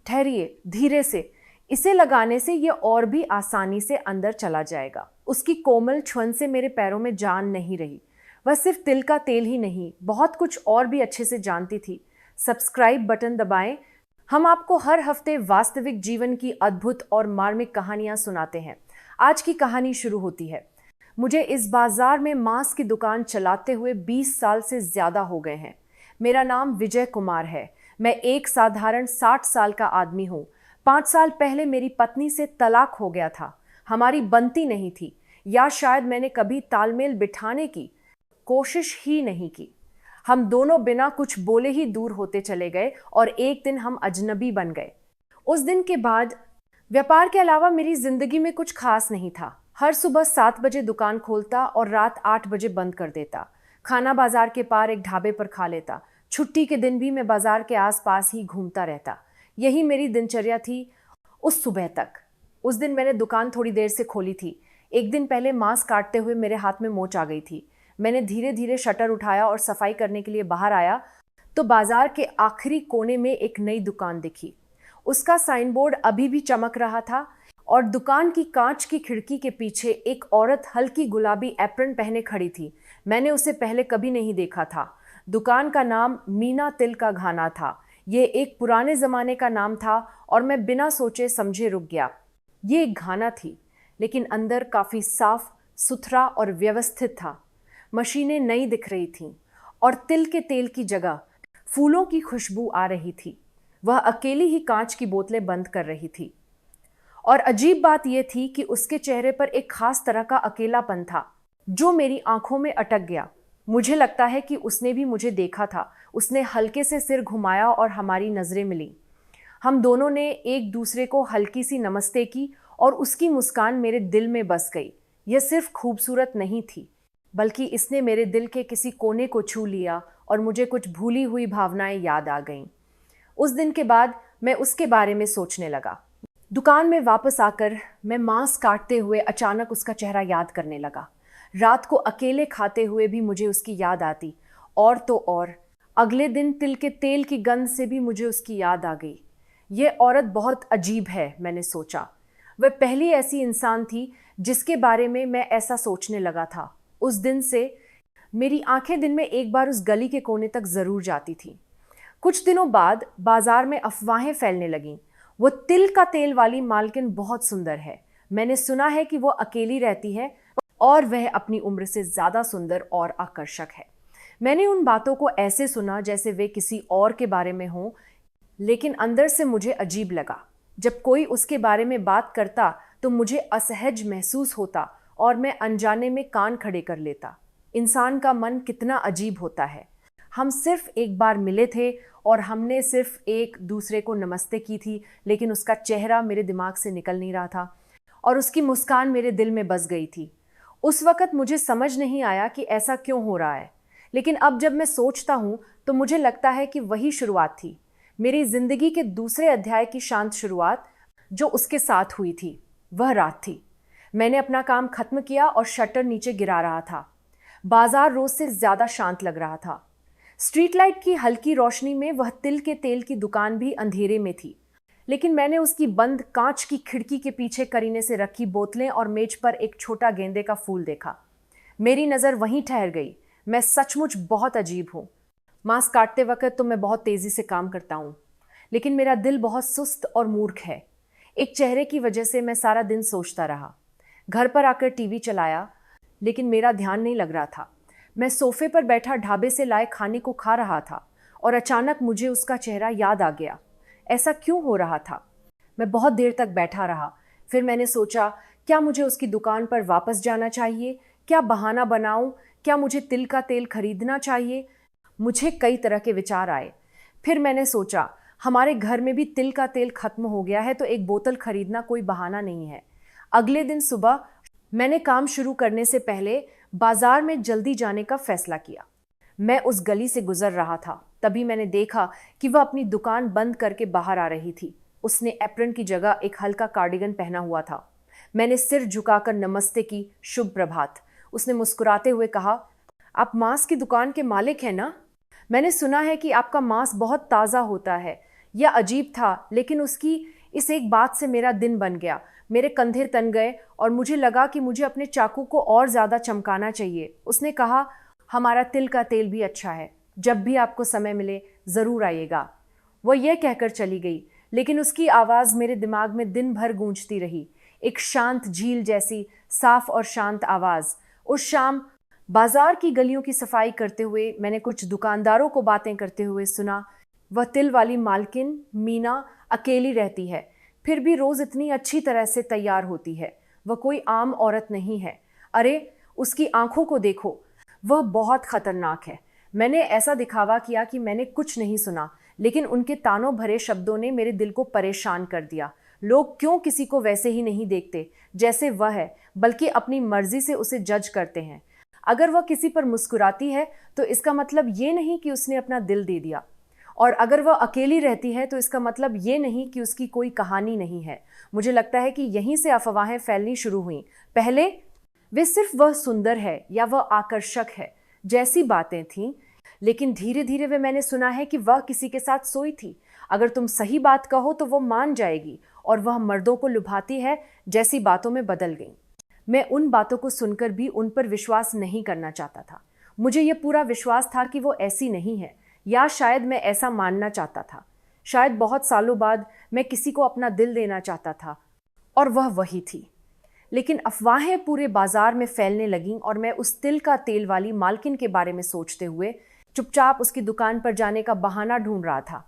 ठहरिए, धीरे से। इसे लगाने से ये और भी आसानी से अंदर चला जाएगा। उसकी कोमल छुअन से मेरे पैरों में जान नहीं रही। वह सिर्फ तिल का तेल ही नहीं, बहुत कुछ और भी अच्छे से जानती थी। सब्सक्राइब बटन दबाएं। हम आपको हर हफ्ते वास्तविक जीवन की अद्भुत और मार्मिक कहानियां सुनाते हैं। आज की कहानी शुरू होती है। मुझे इस बाजार में मांस की दुकान चलाते हुए 20 साल से ज्यादा हो गए हैं। मेरा नाम विजय कुमार है। मैं एक साधारण 60 साल का आदमी हूँ। 5 साल पहले मेरी पत्नी से तलाक हो गया था। हमारी बनती नहीं थी, या शायद मैंने कभी तालमेल बिठाने की कोशिश ही नहीं की। हम दोनों बिना कुछ बोले ही दूर होते चले गए और एक दिन हम अजनबी बन गए। उस दिन के बाद व्यापार के अलावा मेरी जिंदगी में कुछ खास नहीं था। हर सुबह 7 बजे दुकान खोलता और रात 8 बजे बंद कर देता। खाना बाजार के पार एक ढाबे पर खा लेता। छुट्टी के दिन भी मैं बाजार के आसपास ही घूमता रहता। यही मेरी दिनचर्या थी उस सुबह तक। उस दिन मैंने दुकान थोड़ी देर से खोली थी। एक दिन पहले मांस काटते हुए मेरे हाथ में मोच आ गई थी। मैंने धीरे धीरे शटर उठाया और सफाई करने के लिए बाहर आया तो बाजार के आखिरी कोने में एक नई दुकान दिखी। उसका साइन बोर्ड अभी भी चमक रहा था और दुकान की कांच की खिड़की के पीछे एक औरत हल्की गुलाबी एप्रन पहने खड़ी थी। मैंने उसे पहले कभी नहीं देखा था। दुकान का नाम मीना तिल का घाना था। ये एक पुराने जमाने का नाम था और मैं बिना सोचे समझे रुक गया। ये एक घाना थी, लेकिन अंदर काफी साफ सुथरा और व्यवस्थित था। मशीनें नई दिख रही थीं और तिल के तेल की जगह फूलों की खुशबू आ रही थी। वह अकेली ही कांच की बोतलें बंद कर रही थी और अजीब बात यह थी कि उसके चेहरे पर एक खास तरह का अकेलापन था जो मेरी आंखों में अटक गया। मुझे लगता है कि उसने भी मुझे देखा था। उसने हल्के से सिर घुमाया और हमारी नजरें मिली। हम दोनों ने एक दूसरे को हल्की सी नमस्ते की और उसकी मुस्कान मेरे दिल में बस गई। यह सिर्फ खूबसूरत नहीं थी, बल्कि इसने मेरे दिल के किसी कोने को छू लिया और मुझे कुछ भूली हुई भावनाएं याद आ गईं। उस दिन के बाद मैं उसके बारे में सोचने लगा। दुकान में वापस आकर मैं मांस काटते हुए अचानक उसका चेहरा याद करने लगा। रात को अकेले खाते हुए भी मुझे उसकी याद आती, और तो और अगले दिन तिल के तेल की गंध से भी मुझे उसकी याद आ गई। ये औरत बहुत अजीब है, मैंने सोचा। वह पहली ऐसी इंसान थी जिसके बारे में मैं ऐसा सोचने लगा था। उस दिन से मेरी आंखें दिन में एक बार उस गली के कोने तक जरूर जाती थीं। कुछ दिनों बाद बाजार में अफवाहें फैलने लगीं। वो तिल का तेल वाली मालकिन बहुत सुंदर है। मैंने सुना है कि वो अकेली रहती है और वह अपनी उम्र से ज्यादा सुंदर और आकर्षक है। मैंने उन बातों को ऐसे सुना जैसे वे किसी और के बारे में हों, लेकिन अंदर से मुझे अजीब लगा। जब कोई उसके बारे में बात करता तो मुझे असहज महसूस होता और मैं अनजाने में कान खड़े कर लेता। इंसान का मन कितना अजीब होता है। हम सिर्फ एक बार मिले थे और हमने सिर्फ एक दूसरे को नमस्ते की थी, लेकिन उसका चेहरा मेरे दिमाग से निकल नहीं रहा था और उसकी मुस्कान मेरे दिल में बस गई थी। उस वक़्त मुझे समझ नहीं आया कि ऐसा क्यों हो रहा है, लेकिन अब जब मैं सोचता हूँ तो मुझे लगता है कि वही शुरुआत थी, मेरी ज़िंदगी के दूसरे अध्याय की शांत शुरुआत जो उसके साथ हुई थी। वह रात थी। मैंने अपना काम खत्म किया और शटर नीचे गिरा रहा था। बाजार रोज से ज़्यादा शांत लग रहा था। स्ट्रीट लाइट की हल्की रोशनी में वह तिल के तेल की दुकान भी अंधेरे में थी, लेकिन मैंने उसकी बंद कांच की खिड़की के पीछे करीने से रखी बोतलें और मेज पर एक छोटा गेंदे का फूल देखा। मेरी नज़र वहीं ठहर गई। मैं सचमुच बहुत अजीब हूँ। मांस काटते वक्त तो मैं बहुत तेज़ी से काम करता हूँ, लेकिन मेरा दिल बहुत सुस्त और मूर्ख है। एक चेहरे की वजह से मैं सारा दिन सोचता रहा। घर पर आकर टीवी चलाया, लेकिन मेरा ध्यान नहीं लग रहा था। मैं सोफे पर बैठा ढाबे से लाए खाने को खा रहा था और अचानक मुझे उसका चेहरा याद आ गया। ऐसा क्यों हो रहा था? मैं बहुत देर तक बैठा रहा। फिर मैंने सोचा, क्या मुझे उसकी दुकान पर वापस जाना चाहिए? क्या बहाना बनाऊं? क्या मुझे तिल का तेल खरीदना चाहिए? मुझे कई तरह के विचार आए। फिर मैंने सोचा, हमारे घर में भी तिल का तेल खत्म हो गया है तो एक बोतल खरीदना कोई बहाना नहीं है। अगले दिन सुबह मैंने काम शुरू करने से पहले बाजार में जल्दी जाने का फैसला किया। मैं उस गली से गुजर रहा था, तभी मैंने देखा कि वह अपनी दुकान बंद करके बाहर आ रही थी। उसने एप्रन की जगह एक हल्का कार्डिगन पहना हुआ था। मैंने सिर झुकाकर नमस्ते की, शुभ प्रभात। उसने मुस्कुराते हुए कहा, आप मांस की दुकान के मालिक हैं ना? मैंने सुना है कि आपका मांस बहुत ताज़ा होता है। यह अजीब था, लेकिन उसकी इस एक बात से मेरा दिन बन गया। मेरे कंधे तन गए और मुझे लगा कि मुझे अपने चाकू को और ज़्यादा चमकाना चाहिए। उसने कहा, हमारा तिल का तेल भी अच्छा है, जब भी आपको समय मिले ज़रूर आइएगा। वह यह कहकर चली गई, लेकिन उसकी आवाज़ मेरे दिमाग में दिन भर गूंजती रही, एक शांत झील जैसी साफ और शांत आवाज़। उस शाम बाजार की गलियों की सफाई करते हुए मैंने कुछ दुकानदारों को बातें करते हुए सुना। वह तिल वाली मालकिन मीना अकेली रहती है, फिर भी रोज़ इतनी अच्छी तरह से तैयार होती है। वह कोई आम औरत नहीं है। अरे, उसकी आंखों को देखो, वह बहुत खतरनाक है। मैंने ऐसा दिखावा किया कि मैंने कुछ नहीं सुना, लेकिन उनके तानों भरे शब्दों ने मेरे दिल को परेशान कर दिया। लोग क्यों किसी को वैसे ही नहीं देखते जैसे वह है, बल्कि अपनी मर्जी से उसे जज करते हैं। अगर वह किसी पर मुस्कुराती है तो इसका मतलब ये नहीं कि उसने अपना दिल दे दिया, और अगर वह अकेली रहती है तो इसका मतलब ये नहीं कि उसकी कोई कहानी नहीं है। मुझे लगता है कि यहीं से अफवाहें फैलनी शुरू हुई। पहले वे सिर्फ वह सुंदर है या वह आकर्षक है जैसी बातें थीं, लेकिन धीरे धीरे वे मैंने सुना है कि वह किसी के साथ सोई थी। अगर तुम सही बात कहो तो वह मान जाएगी, और वह मर्दों को लुभाती है जैसी बातों में बदल गई। मैं उन बातों को सुनकर भी उन पर विश्वास नहीं करना चाहता था। मुझे यह पूरा विश्वास था कि वो ऐसी नहीं है, या शायद मैं ऐसा मानना चाहता था। शायद बहुत सालों बाद मैं किसी को अपना दिल देना चाहता था, और वह वही थी। लेकिन अफवाहें पूरे बाजार में फैलने लगीं और मैं उस तिल का तेल वाली मालकिन के बारे में सोचते हुए चुपचाप उसकी दुकान पर जाने का बहाना ढूंढ रहा था।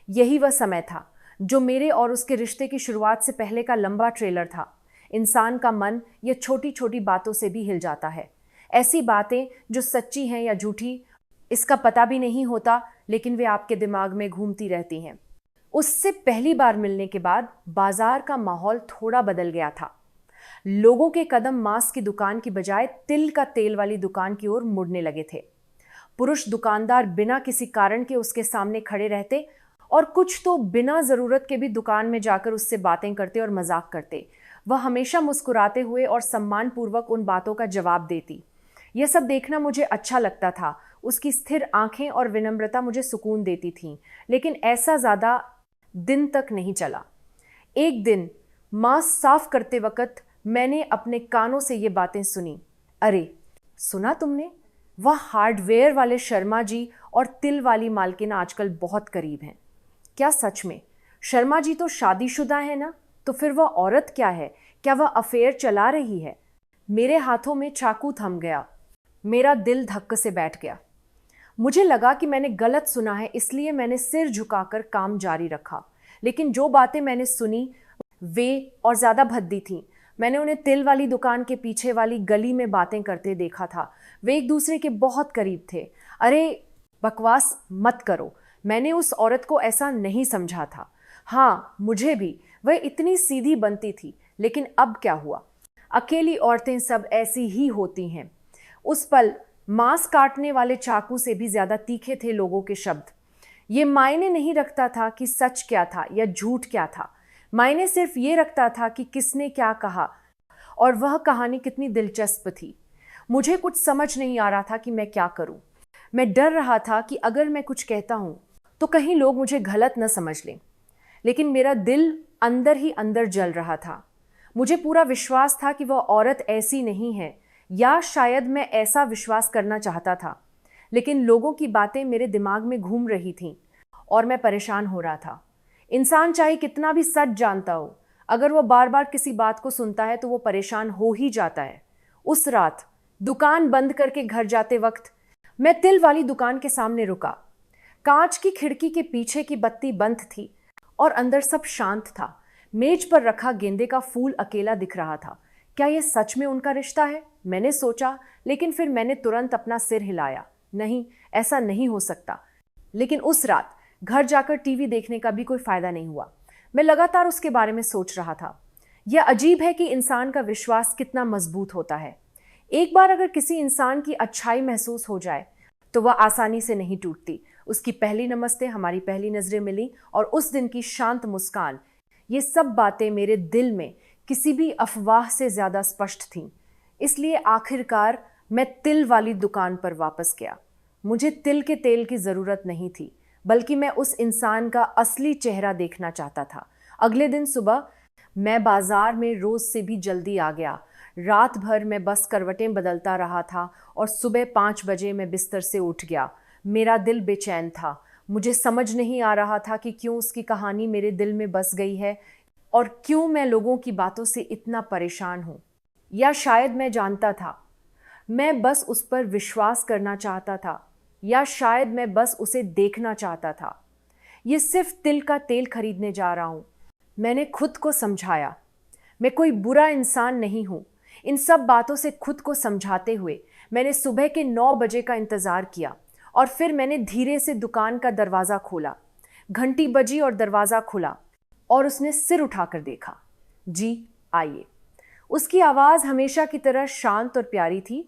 यही वह समय था जो मेरे और उसके रिश्ते की शुरुआत से पहले का लंबा ट्रेलर था। इंसान का मन ये छोटी छोटी बातों से भी हिल जाता है। ऐसी बातें जो सच्ची हैं या झूठी, इसका पता भी नहीं होता, लेकिन वे आपके दिमाग में घूमती रहती हैं। उससे पहली बार मिलने के बाद बाजार का माहौल थोड़ा बदल गया था। लोगों के कदम मांस की दुकान की बजाय तिल का तेल वाली दुकान की ओर मुड़ने लगे थे। पुरुष दुकानदार बिना किसी कारण के उसके सामने खड़े रहते, और कुछ तो बिना जरूरत के भी दुकान में जाकर उससे बातें करते और मजाक करते। वह हमेशा मुस्कुराते हुए और सम्मानपूर्वक उन बातों का जवाब देती। यह सब देखना मुझे अच्छा लगता था। उसकी स्थिर आंखें और विनम्रता मुझे सुकून देती थीं, लेकिन ऐसा ज़्यादा दिन तक नहीं चला। एक दिन मांस साफ करते वक्त मैंने अपने कानों से ये बातें सुनी। अरे, सुना तुमने? वह हार्डवेयर वाले शर्मा जी और तिल वाली मालकिन आजकल बहुत करीब हैं। क्या सच में? शर्मा जी तो शादीशुदा है ना? तो फिर वह औरत क्या है? क्या वह अफेयर चला रही है? मेरे हाथों में चाकू थम गया। मेरा दिल धक्के से बैठ गया। मुझे लगा कि मैंने गलत सुना है, इसलिए मैंने सिर झुकाकर काम जारी रखा। लेकिन जो बातें मैंने सुनी वे और ज़्यादा भद्दी थीं। मैंने उन्हें तिल वाली दुकान के पीछे वाली गली में बातें करते देखा था। वे एक दूसरे के बहुत करीब थे। अरे, बकवास मत करो। मैंने उस औरत को ऐसा नहीं समझा था। हाँ, मुझे भी। वह इतनी सीधी बनती थी, लेकिन अब क्या हुआ? अकेली औरतें सब ऐसी ही होती हैं। उस पल मांस काटने वाले चाकू से भी ज्यादा तीखे थे लोगों के शब्द। ये मायने नहीं रखता था कि सच क्या था या झूठ क्या था। मायने सिर्फ ये रखता था कि किसने क्या कहा और वह कहानी कितनी दिलचस्प थी। मुझे कुछ समझ नहीं आ रहा था कि मैं क्या करूं। मैं डर रहा था कि अगर मैं कुछ कहता हूं तो कहीं लोग मुझे गलत न समझ लें। लेकिन मेरा दिल अंदर ही अंदर जल रहा था। मुझे पूरा विश्वास था कि वह औरत ऐसी नहीं है, या शायद मैं ऐसा विश्वास करना चाहता था। लेकिन लोगों की बातें मेरे दिमाग में घूम रही थीं और मैं परेशान हो रहा था। इंसान चाहे कितना भी सच जानता हो, अगर वो बार बार किसी बात को सुनता है तो वो परेशान हो ही जाता है। उस रात दुकान बंद करके घर जाते वक्त मैं तिल वाली दुकान के सामने रुका। कांच की खिड़की के पीछे की बत्ती बंद थी और अंदर सब शांत था। मेज पर रखा गेंदे का फूल अकेला दिख रहा था। क्या यह सच में उनका रिश्ता है? मैंने सोचा, लेकिन फिर मैंने तुरंत अपना सिर हिलाया। नहीं, ऐसा नहीं हो सकता। लेकिन उस रात घर जाकर टीवी देखने का भी कोई फायदा नहीं हुआ। मैं लगातार उसके बारे में सोच रहा था। यह अजीब है कि इंसान का विश्वास कितना मजबूत होता है। एक बार अगर किसी इंसान की अच्छाई महसूस हो जाए तो वह आसानी से नहीं टूटती। उसकी पहली नमस्ते, हमारी पहली नजरें मिली, और उस दिन की शांत मुस्कान, ये सब बातें मेरे दिल में किसी भी अफवाह से ज्यादा स्पष्ट थीं। इसलिए आखिरकार मैं तिल वाली दुकान पर वापस गया। मुझे तिल के तेल की जरूरत नहीं थी, बल्कि मैं उस इंसान का असली चेहरा देखना चाहता था। अगले दिन सुबह मैं बाजार में रोज से भी जल्दी आ गया। रात भर मैं बस करवटें बदलता रहा था और सुबह 5 बजे मैं बिस्तर से उठ गया। मेरा दिल बेचैन था। मुझे समझ नहीं आ रहा था कि क्यों उसकी कहानी मेरे दिल में बस गई है और क्यों मैं लोगों की बातों से इतना परेशान हूँ। या शायद मैं जानता था, मैं बस उस पर विश्वास करना चाहता था, या शायद मैं बस उसे देखना चाहता था। ये सिर्फ तिल का तेल खरीदने जा रहा हूँ। मैंने खुद को समझाया, मैं कोई बुरा इंसान नहीं हूँ। इन सब बातों से खुद को समझाते हुए मैंने सुबह के 9 बजे का इंतज़ार किया और फिर मैंने धीरे से दुकान का दरवाज़ा खोला। घंटी बजी और दरवाज़ा खुला और उसने सिर उठाकर देखा। जी आइए। उसकी आवाज़ हमेशा की तरह शांत और प्यारी थी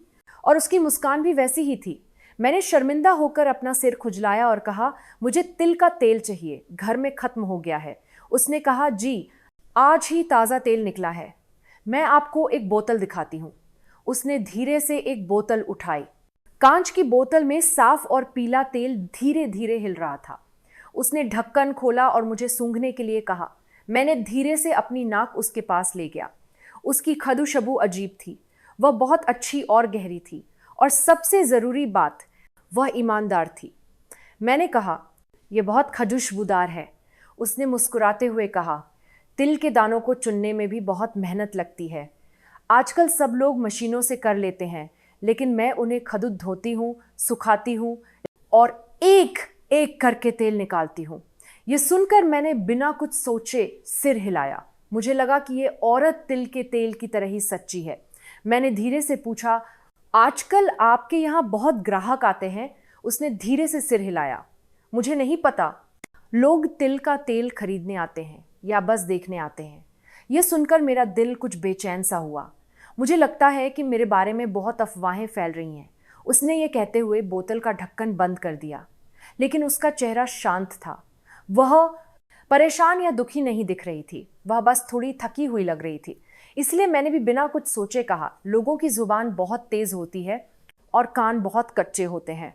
और उसकी मुस्कान भी वैसी ही थी। मैंने शर्मिंदा होकर अपना सिर खुजलाया और कहा, मुझे तिल का तेल चाहिए, घर में ख़त्म हो गया है। उसने कहा, जी आज ही ताज़ा तेल निकला है, मैं आपको एक बोतल दिखाती हूँ। उसने धीरे से एक बोतल उठाई। कांच की बोतल में साफ और पीला तेल धीरे धीरे हिल रहा था। उसने ढक्कन खोला और मुझे सूंघने के लिए कहा। मैंने धीरे से अपनी नाक उसके पास ले गया। उसकी खदुशबू अजीब थी। वह बहुत अच्छी और गहरी थी, और सबसे ज़रूरी बात, वह ईमानदार थी। मैंने कहा, यह बहुत खुशबूदार है। उसने मुस्कुराते हुए कहा, तिल के दानों को चुनने में भी बहुत मेहनत लगती है। आजकल सब लोग मशीनों से कर लेते हैं, लेकिन मैं उन्हें खुद धोती हूँ, सुखाती हूँ और एक एक करके तेल निकालती हूँ। ये सुनकर मैंने बिना कुछ सोचे सिर हिलाया। मुझे लगा कि ये औरत तिल के तेल की तरह ही सच्ची है। मैंने धीरे से पूछा, आजकल आपके यहाँ बहुत ग्राहक आते हैं? उसने धीरे से सिर हिलाया। मुझे नहीं पता, लोग तिल का तेल खरीदने आते हैं या बस देखने आते हैं। यह सुनकर मेरा दिल कुछ बेचैन सा हुआ। मुझे लगता है कि मेरे बारे में बहुत अफवाहें फैल रही हैं। उसने ये कहते हुए बोतल का ढक्कन बंद कर दिया, लेकिन उसका चेहरा शांत था। वह परेशान या दुखी नहीं दिख रही थी, वह बस थोड़ी थकी हुई लग रही थी। इसलिए मैंने भी बिना कुछ सोचे कहा, लोगों की जुबान बहुत तेज होती है और कान बहुत कच्चे होते हैं।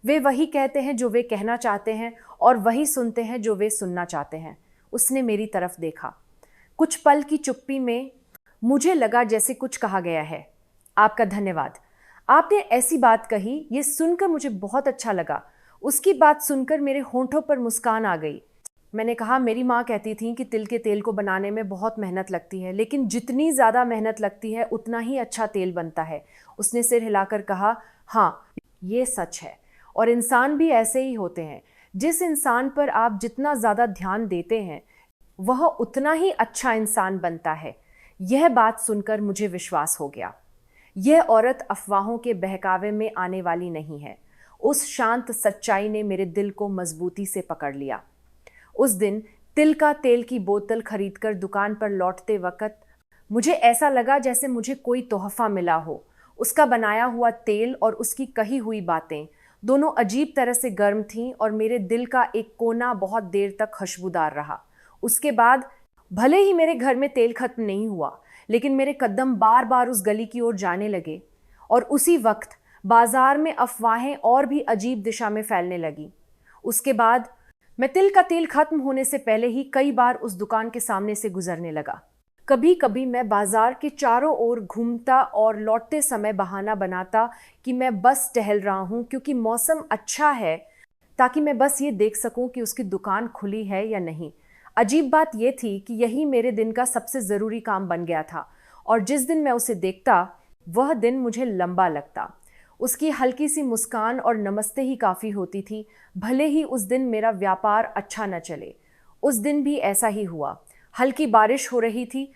वे वही कहते हैं जो वे कहना चाहते हैं और वही सुनते हैं जो वे सुनना चाहते हैं। उसने मेरी तरफ देखा। कुछ पल की चुप्पी में मुझे लगा जैसे कुछ कहा गया है। आपका धन्यवाद, आपने ऐसी बात कही, ये सुनकर मुझे बहुत अच्छा लगा। उसकी बात सुनकर मेरे होंठों पर मुस्कान आ गई। मैंने कहा, मेरी माँ कहती थी कि तिल के तेल को बनाने में बहुत मेहनत लगती है, लेकिन जितनी ज़्यादा मेहनत लगती है उतना ही अच्छा तेल बनता है। उसने सिर हिलाकर कहा, हाँ ये सच है, और इंसान भी ऐसे ही होते हैं। जिस इंसान पर आप जितना ज़्यादा ध्यान देते हैं वह उतना ही अच्छा इंसान बनता है। यह बात सुनकर मुझे विश्वास हो गया। यह औरत अफवाहों के बहकावे में आने वाली नहीं है। उस शांत सच्चाई ने मेरे दिल को मजबूती से पकड़ लिया। उस दिन तिल का तेल की बोतल खरीदकर दुकान पर लौटते वक्त मुझे ऐसा लगा जैसे मुझे कोई तोहफा मिला हो। उसका बनाया हुआ तेल और उसकी कही हुई बातें दोनों अजीब तरह से गर्म थीं और मेरे दिल का एक कोना बहुत देर तक खुशबूदार रहा। उसके बाद भले ही मेरे घर में तेल खत्म नहीं हुआ, लेकिन मेरे कदम बार बार उस गली की ओर जाने लगे और उसी वक्त बाजार में अफवाहें और भी अजीब दिशा में फैलने लगी। उसके बाद मैं तिल का तेल खत्म होने से पहले ही कई बार उस दुकान के सामने से गुजरने लगा। कभी कभी मैं बाजार के चारों ओर घूमता और लौटते समय बहाना बनाता कि मैं बस टहल रहा हूँ क्योंकि मौसम अच्छा है, ताकि मैं बस ये देख सकूँ कि उसकी दुकान खुली है या नहीं। अजीब बात यह थी कि यही मेरे दिन का सबसे ज़रूरी काम बन गया था, और जिस दिन मैं उसे देखता वह दिन मुझे लंबा लगता। उसकी हल्की सी मुस्कान और नमस्ते ही काफ़ी होती थी, भले ही उस दिन मेरा व्यापार अच्छा न चले। उस दिन भी ऐसा ही हुआ। हल्की बारिश हो रही थी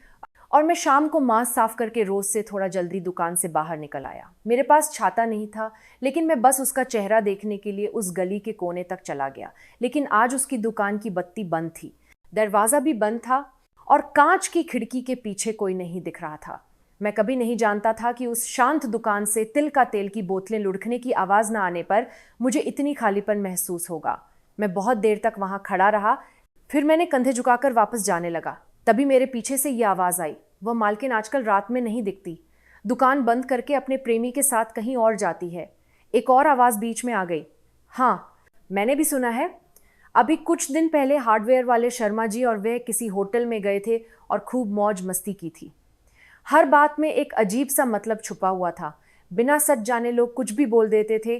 और मैं शाम को मांस साफ करके रोज़ से थोड़ा जल्दी दुकान से बाहर निकल आया। मेरे पास छाता नहीं था, लेकिन मैं बस उसका चेहरा देखने के लिए उस गली के कोने तक चला गया। लेकिन आज उसकी दुकान की बत्ती बंद थी, दरवाज़ा भी बंद था और कांच की खिड़की के पीछे कोई नहीं दिख रहा था। मैं कभी नहीं जानता था कि उस शांत दुकान से तिल का तेल की बोतलें लुढ़कने की आवाज़ न आने पर मुझे इतनी खालीपन महसूस होगा। मैं बहुत देर तक वहाँ खड़ा रहा, फिर मैंने कंधे झुकाकर वापस जाने लगा। तभी मेरे पीछे से ये आवाज़ आई, वह मालकिन आजकल रात में नहीं दिखती, दुकान बंद करके अपने प्रेमी के साथ कहीं और जाती है। एक और आवाज़ बीच में आ गई, हाँ मैंने भी सुना है, अभी कुछ दिन पहले हार्डवेयर वाले शर्मा जी और वह किसी होटल में गए थे और खूब मौज मस्ती की थी। हर बात में एक अजीब सा मतलब छुपा हुआ था। बिना सच जाने लोग कुछ भी बोल देते थे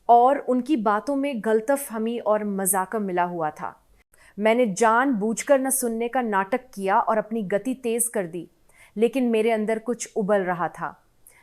और उनकी बातों में गलतफहमी और मजाक मिला हुआ था। मैंने जानबूझकर न सुनने का नाटक किया और अपनी गति तेज कर दी, लेकिन मेरे अंदर कुछ उबल रहा था।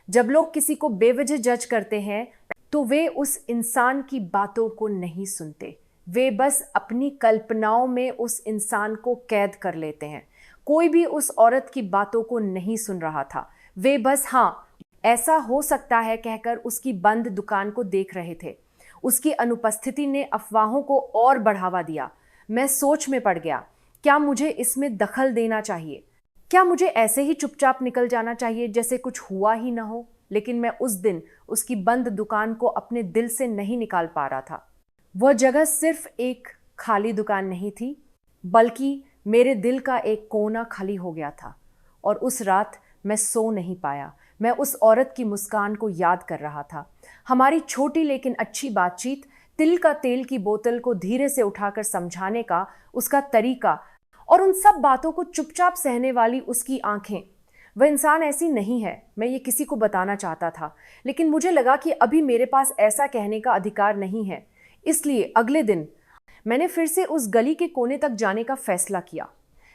जब लोग किसी को बेवजह जज करते हैं तो वे उस इंसान की बातों को नहीं सुनते, वे बस अपनी कल्पनाओं में उस इंसान को कैद कर लेते हैं। कोई भी उस औरत की बातों को नहीं सुन रहा था। वे बस हाँ, ऐसा हो सकता है कहकर उसकी बंद दुकान को देख रहे थे। उसकी अनुपस्थिति ने अफवाहों को और बढ़ावा दिया। मैं सोच में पड़ गया, क्या मुझे इसमें दखल देना चाहिए? क्या मुझे ऐसे ही चुपचाप निकल जाना चाहिए जैसे कुछ हुआ ही ना हो? लेकिन मैं उस दिन उसकी बंद दुकान को अपने दिल से नहीं निकाल पा रहा था। वह जगह सिर्फ एक खाली दुकान नहीं थी, बल्कि मेरे दिल का एक कोना खाली हो गया था। और उस रात मैं सो नहीं पाया। मैं उस औरत की मुस्कान को याद कर रहा था। हमारी छोटी लेकिन अच्छी बातचीत, तिल का तेल की बोतल को धीरे से उठाकर समझाने का उसका तरीका और उन सब बातों को चुपचाप सहने वाली उसकी आंखें। वह इंसान ऐसी नहीं है, मैं ये किसी को बताना चाहता था, लेकिन मुझे लगा कि अभी मेरे पास ऐसा कहने का अधिकार नहीं है। इसलिए अगले दिन मैंने फिर से उस गली के कोने तक जाने का फैसला किया।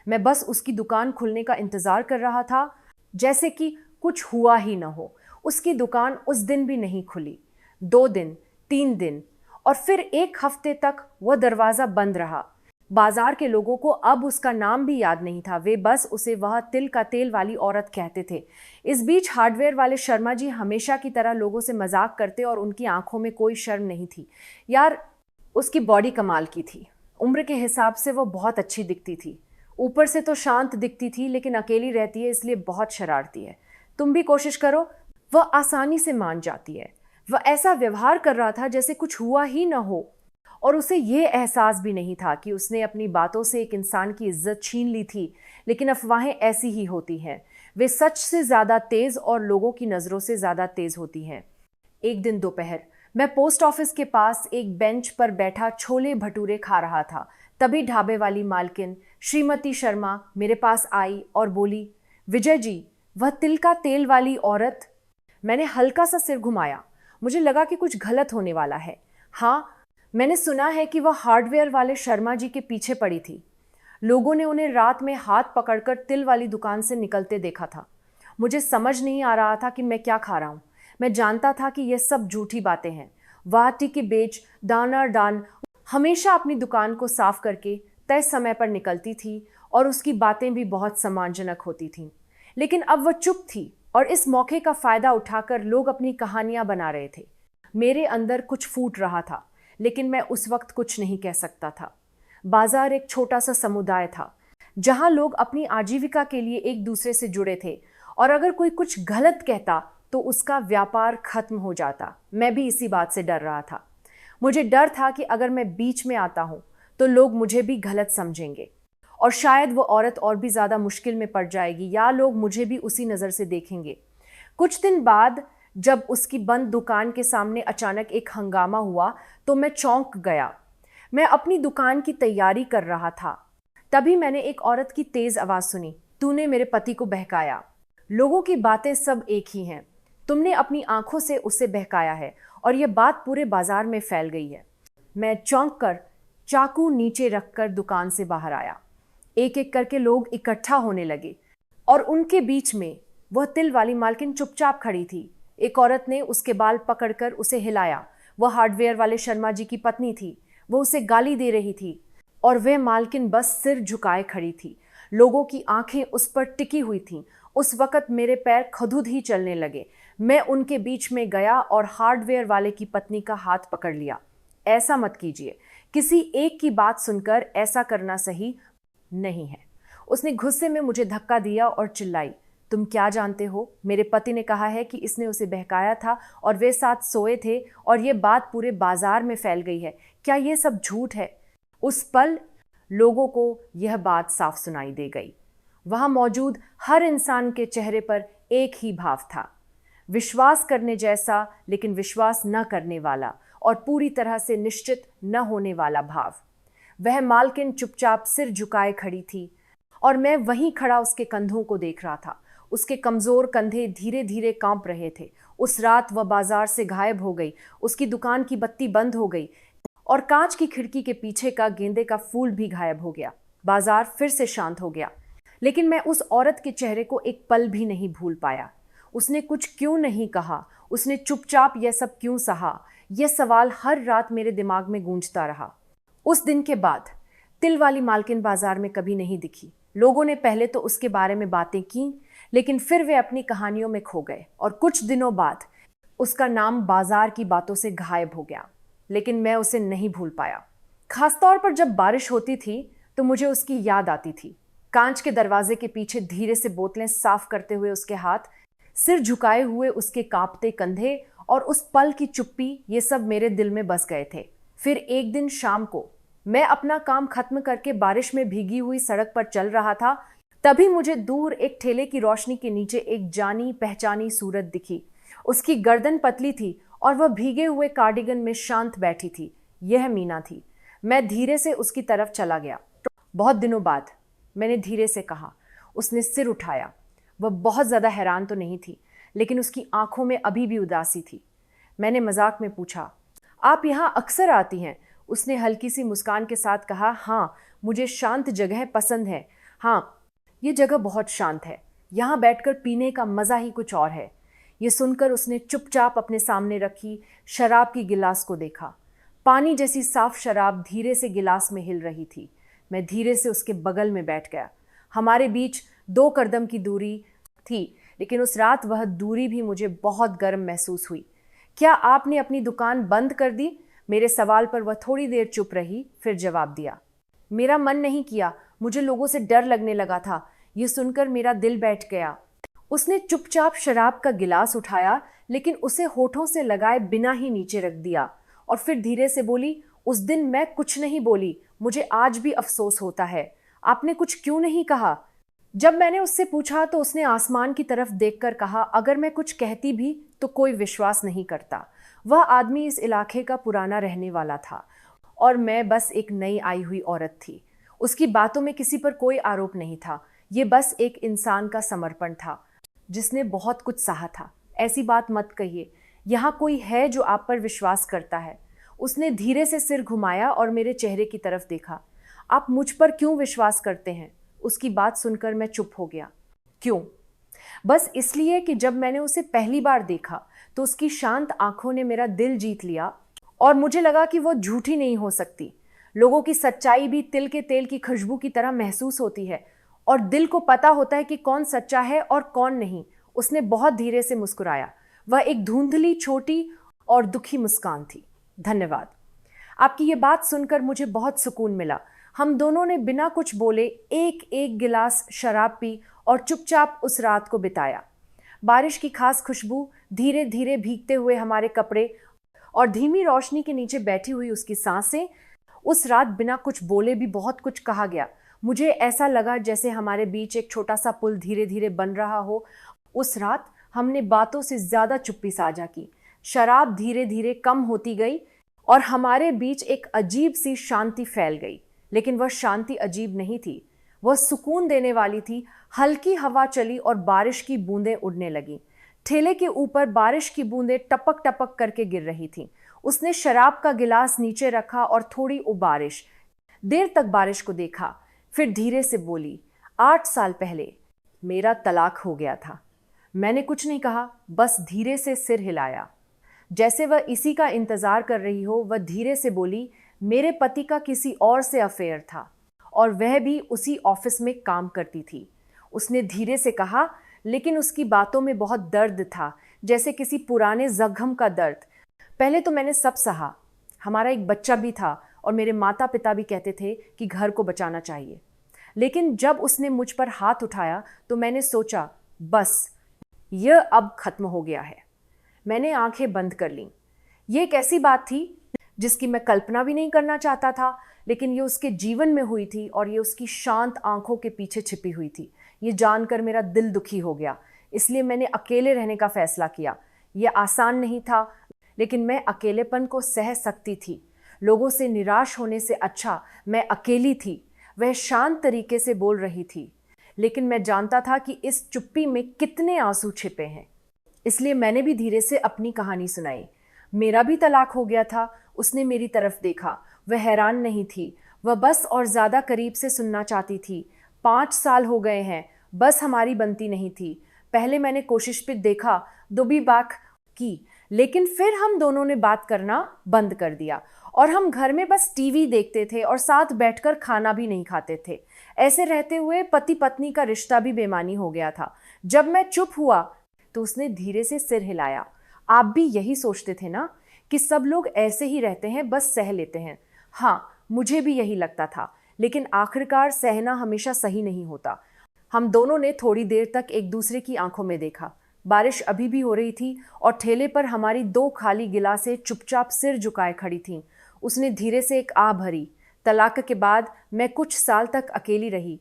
मैं बस उसकी दुकान खुलने का इंतजार कर रहा था, जैसे कि कुछ हुआ ही न हो। उसकी दुकान उस दिन भी नहीं खुली। 2 दिन, 3 दिन और फिर 1 हफ्ते तक वह दरवाज़ा बंद रहा। बाजार के लोगों को अब उसका नाम भी याद नहीं था। वे बस उसे वह तिल का तेल वाली औरत कहते थे। इस बीच हार्डवेयर वाले शर्मा जी हमेशा की तरह लोगों से मजाक करते और उनकी आंखों में कोई शर्म नहीं थी। यार, उसकी बॉडी कमाल की थी। उम्र के हिसाब से वो बहुत अच्छी दिखती थी। ऊपर से तो शांत दिखती थी, लेकिन अकेली रहती है इसलिए बहुत शरारती है। तुम भी कोशिश करो, वह आसानी से मान जाती है। वह ऐसा व्यवहार कर रहा था जैसे कुछ हुआ ही न हो, और उसे यह एहसास भी नहीं था कि उसने अपनी बातों से एक इंसान की इज्जत छीन ली थी। लेकिन अफवाहें ऐसी ही होती हैं, वे सच से ज़्यादा तेज़ और लोगों की नज़रों से ज़्यादा तेज़ होती हैं। एक दिन दोपहर मैं पोस्ट ऑफिस के पास एक बेंच पर बैठा छोले भटूरे खा रहा था। तभी ढाबे वाली मालकिन श्रीमती शर्मा मेरे पास आई और बोली, विजय जी, वह तिल का तेल वाली औरत। मैंने हल्का सा सिर घुमाया। मुझे लगा कि कुछ गलत होने वाला है। हाँ, मैंने सुना है कि वह हार्डवेयर वाले शर्मा जी के पीछे पड़ी थी। लोगों ने उन्हें रात में हाथ पकड़कर तिल वाली दुकान से निकलते देखा था। मुझे समझ नहीं आ रहा था कि मैं क्या खा रहा हूँ। मैं जानता था कि यह सब झूठी बातें हैं। वाहटी के बेच दाना डान हमेशा अपनी दुकान को साफ करके तय समय पर निकलती थी और उसकी बातें भी बहुत सम्मानजनक होती थीं। लेकिन अब वह चुप थी और इस मौके का फायदा उठाकर लोग अपनी कहानियां बना रहे थे। मेरे अंदर कुछ फूट रहा था, लेकिन मैं उस वक्त कुछ नहीं कह सकता था। बाजार एक छोटा सा समुदाय था जहां लोग अपनी आजीविका के लिए एक दूसरे से जुड़े थे, और अगर कोई कुछ गलत कहता तो उसका व्यापार खत्म हो जाता। मैं भी इसी बात से डर रहा था। मुझे डर था कि अगर मैं बीच में आता हूं तो लोग मुझे भी गलत समझेंगे और शायद वो औरत और भी ज़्यादा मुश्किल में पड़ जाएगी, या लोग मुझे भी उसी नज़र से देखेंगे। कुछ दिन बाद जब उसकी बंद दुकान के सामने अचानक एक हंगामा हुआ तो मैं चौंक गया। मैं अपनी दुकान की तैयारी कर रहा था। तभी मैंने एक औरत की तेज़ आवाज़ सुनी, तूने मेरे पति को बहकाया। लोगों की बातें सब एक ही हैं। तुमने अपनी आंखों से उसे बहकाया है और यह बात पूरे बाजार में फैल गई है। मैं चौंक कर चाकू नीचे रखकर दुकान से बाहर आया। एक एक करके लोग इकट्ठा होने लगे और उनके बीच में वह तिल वाली मालकिन चुपचाप खड़ी थी। एक औरत ने उसके बाल पकड़कर उसे हिलाया। वह हार्डवेयर वाले शर्मा जी की पत्नी थी। वो उसे गाली दे रही थी और वह मालकिन बस सिर झुकाए खड़ी थी। लोगों की आंखें उस पर टिकी हुई थीं। उस वक़्त मेरे पैर खुद ही चलने लगे। मैं उनके बीच में गया और हार्डवेयर वाले की पत्नी का हाथ पकड़ लिया। ऐसा मत कीजिए, किसी एक की बात सुनकर ऐसा करना सही नहीं है। उसने गुस्से में मुझे धक्का दिया और चिल्लाई, तुम क्या जानते हो? मेरे पति ने कहा है कि इसने उसे बहकाया था और वे साथ सोए थे और ये बात पूरे बाजार में फैल गई है। क्या ये सब झूठ है? उस पल लोगों को यह बात साफ सुनाई दे गई। वहां मौजूद हर इंसान के चेहरे पर एक ही भाव था, विश्वास करने जैसा लेकिन विश्वास न करने वाला और पूरी तरह से निश्चित न होने वाला भाव। वह मालकिन चुपचाप सिर झुकाए खड़ी थी और मैं वहीं खड़ा उसके कंधों को देख रहा था। उसके कमजोर कंधे धीरे धीरे कांप रहे थे। उस रात वह बाजार से गायब हो गई। उसकी दुकान की बत्ती बंद हो गई और कांच की खिड़की के पीछे का गेंदे का फूल भी गायब हो गया। बाजार फिर से शांत हो गया, लेकिन मैं उस औरत के चेहरे को एक पल भी नहीं भूल पाया। उसने कुछ क्यों नहीं कहा? उसने चुपचाप यह सब क्यों सहा? यह सवाल हर रात मेरे दिमाग में गूंजता रहा। उस दिन के बाद तिल वाली मालकिन बाजार में कभी नहीं दिखी। लोगों ने पहले तो उसके बारे में बातें की, लेकिन फिर वे अपनी कहानियों में खो गए और कुछ दिनों बाद उसका नाम बाजार की बातों से गायब हो गया। लेकिन मैं उसे नहीं भूल पाया। खासतौर पर जब बारिश होती थी तो मुझे उसकी याद आती थी। कांच के दरवाजे के पीछे धीरे से बोतलें साफ करते हुए उसके हाथ, सिर झुकाए हुए उसके कांपते कंधे और उस पल की चुप्पी, ये सब मेरे दिल में बस गए थे। फिर एक दिन शाम को मैं अपना काम खत्म करके बारिश में भीगी हुई सड़क पर चल रहा था। तभी मुझे दूर एक ठेले की रोशनी के नीचे एक जानी पहचानी सूरत दिखी। उसकी गर्दन पतली थी और वह भीगे हुए कार्डिगन में शांत बैठी थी। यह मीना थी। मैं धीरे से उसकी तरफ चला गया। बहुत दिनों बाद मैंने धीरे से कहा। उसने सिर उठाया। वह बहुत ज़्यादा हैरान तो नहीं थी, लेकिन उसकी आंखों में अभी भी उदासी थी। मैंने मजाक में पूछा, आप यहाँ अक्सर आती हैं? उसने हल्की सी मुस्कान के साथ कहा, हाँ, मुझे शांत जगह पसंद है। हाँ, ये जगह बहुत शांत है। यहाँ बैठकर पीने का मज़ा ही कुछ और है। ये सुनकर उसने चुपचाप अपने सामने रखी शराब की गिलास को देखा। पानी जैसी साफ शराब धीरे से गिलास में हिल रही थी। मैं धीरे से उसके बगल में बैठ गया। हमारे बीच 2 कदम की दूरी थी, लेकिन उस रात वह दूरी भी मुझे बहुत गर्म महसूस हुई। क्या आपने अपनी दुकान बंद कर दी? मेरे सवाल पर वह थोड़ी देर चुप रही, फिर जवाब दिया, मेरा मन नहीं किया। मुझे लोगों से डर लगने लगा था। ये सुनकर मेरा दिल बैठ गया। उसने चुपचाप शराब का गिलास उठाया, लेकिन उसे होठों से लगाए बिना ही नीचे रख दिया और फिर धीरे से बोली, उस दिन मैं कुछ नहीं बोली। मुझे आज भी अफसोस होता है। आपने कुछ क्यों नहीं कहा? जब मैंने उससे पूछा तो उसने आसमान की तरफ देखकर कहा, अगर मैं कुछ कहती भी तो कोई विश्वास नहीं करता। वह आदमी इस इलाके का पुराना रहने वाला था और मैं बस एक नई आई हुई औरत थी। उसकी बातों में किसी पर कोई आरोप नहीं था। ये बस एक इंसान का समर्पण था जिसने बहुत कुछ सहा था। ऐसी बात मत कहिए। यहाँ कोई है जो आप पर विश्वास करता है। उसने धीरे से सिर घुमाया और मेरे चेहरे की तरफ देखा। आप मुझ पर क्यों विश्वास करते हैं? उसकी बात सुनकर मैं चुप हो गया। क्यों? बस इसलिए कि जब मैंने उसे पहली बार देखा तो उसकी शांत आंखों ने मेरा दिल जीत लिया और मुझे लगा कि वो झूठी नहीं हो सकती। लोगों की सच्चाई भी तिल के तेल की खुशबू की तरह महसूस होती है और दिल को पता होता है कि कौन सच्चा है और कौन नहीं। उसने बहुत धीरे से मुस्कुराया। वह एक धुंधली, छोटी और दुखी मुस्कान थी। धन्यवाद। आपकी ये बात सुनकर मुझे बहुत सुकून मिला। हम दोनों ने बिना कुछ बोले एक एक गिलास शराब पी और चुपचाप उस रात को बिताया। बारिश की खास खुशबू, धीरे धीरे भीगते हुए हमारे कपड़े और धीमी रोशनी के नीचे बैठी हुई उसकी सांसें। उस रात बिना कुछ बोले भी बहुत कुछ कहा गया। मुझे ऐसा लगा जैसे हमारे बीच एक छोटा सा पुल धीरे धीरे बन रहा हो। उस रात हमने बातों से ज़्यादा चुप्पी साझा की। शराब धीरे धीरे कम होती गई और हमारे बीच एक अजीब सी शांति फैल गई। लेकिन वह शांति अजीब नहीं थी, वह सुकून देने वाली थी। हल्की हवा चली और बारिश की बूंदें उड़ने लगीं। ठेले के ऊपर बारिश की बूंदें टपक टपक करके गिर रही थीं। उसने शराब का गिलास नीचे रखा और थोड़ी उबारिश देर तक बारिश को देखा। फिर धीरे से बोली, 8 साल पहले मेरा तलाक हो गया था। मैंने कुछ नहीं कहा, बस धीरे से सिर हिलाया, जैसे वह इसी का इंतजार कर रही हो। वह धीरे से बोली, मेरे पति का किसी और से अफेयर था और वह भी उसी ऑफिस में काम करती थी। उसने धीरे से कहा, लेकिन उसकी बातों में बहुत दर्द था, जैसे किसी पुराने जख्म का दर्द। पहले तो मैंने सब सहा। हमारा एक बच्चा भी था और मेरे माता पिता भी कहते थे कि घर को बचाना चाहिए। लेकिन जब उसने मुझ पर हाथ उठाया तो मैंने सोचा, बस यह अब खत्म हो गया है। मैंने आंखें बंद कर लीं। यह एक ऐसी बात थी जिसकी मैं कल्पना भी नहीं करना चाहता था, लेकिन ये उसके जीवन में हुई थी और ये उसकी शांत आंखों के पीछे छिपी हुई थी। ये जानकर मेरा दिल दुखी हो गया। इसलिए मैंने अकेले रहने का फैसला किया। यह आसान नहीं था, लेकिन मैं अकेलेपन को सह सकती थी। लोगों से निराश होने से अच्छा मैं अकेली थी। वह शांत तरीके से बोल रही थी, लेकिन मैं जानता था कि इस चुप्पी में कितने आंसू छिपे हैं। इसलिए मैंने भी धीरे से अपनी कहानी सुनाई। मेरा भी तलाक हो गया था। उसने मेरी तरफ देखा। वह हैरान नहीं थी, वह बस और ज़्यादा करीब से सुनना चाहती थी। 5 साल हो गए हैं, बस हमारी बनती नहीं थी। पहले मैंने कोशिश पे देखा, दुबी बात की, लेकिन फिर हम दोनों ने बात करना बंद कर दिया और हम घर में बस टीवी देखते थे और साथ बैठकर खाना भी नहीं खाते थे। ऐसे रहते हुए पति पत्नी का रिश्ता भी बेमानी हो गया था। जब मैं चुप हुआ तो उसने धीरे से सिर हिलाया। आप भी यही सोचते थे ना कि सब लोग ऐसे ही रहते हैं, बस सह लेते हैं? हाँ, मुझे भी यही लगता था, लेकिन आखिरकार सहना हमेशा सही नहीं होता। हम दोनों ने थोड़ी देर तक एक दूसरे की आंखों में देखा। बारिश अभी भी हो रही थी और ठेले पर हमारी 2 खाली गिलासें चुपचाप सिर झुकाए खड़ी थीं। उसने धीरे से एक आह भरी। तलाक के बाद मैं कुछ साल तक अकेली रही।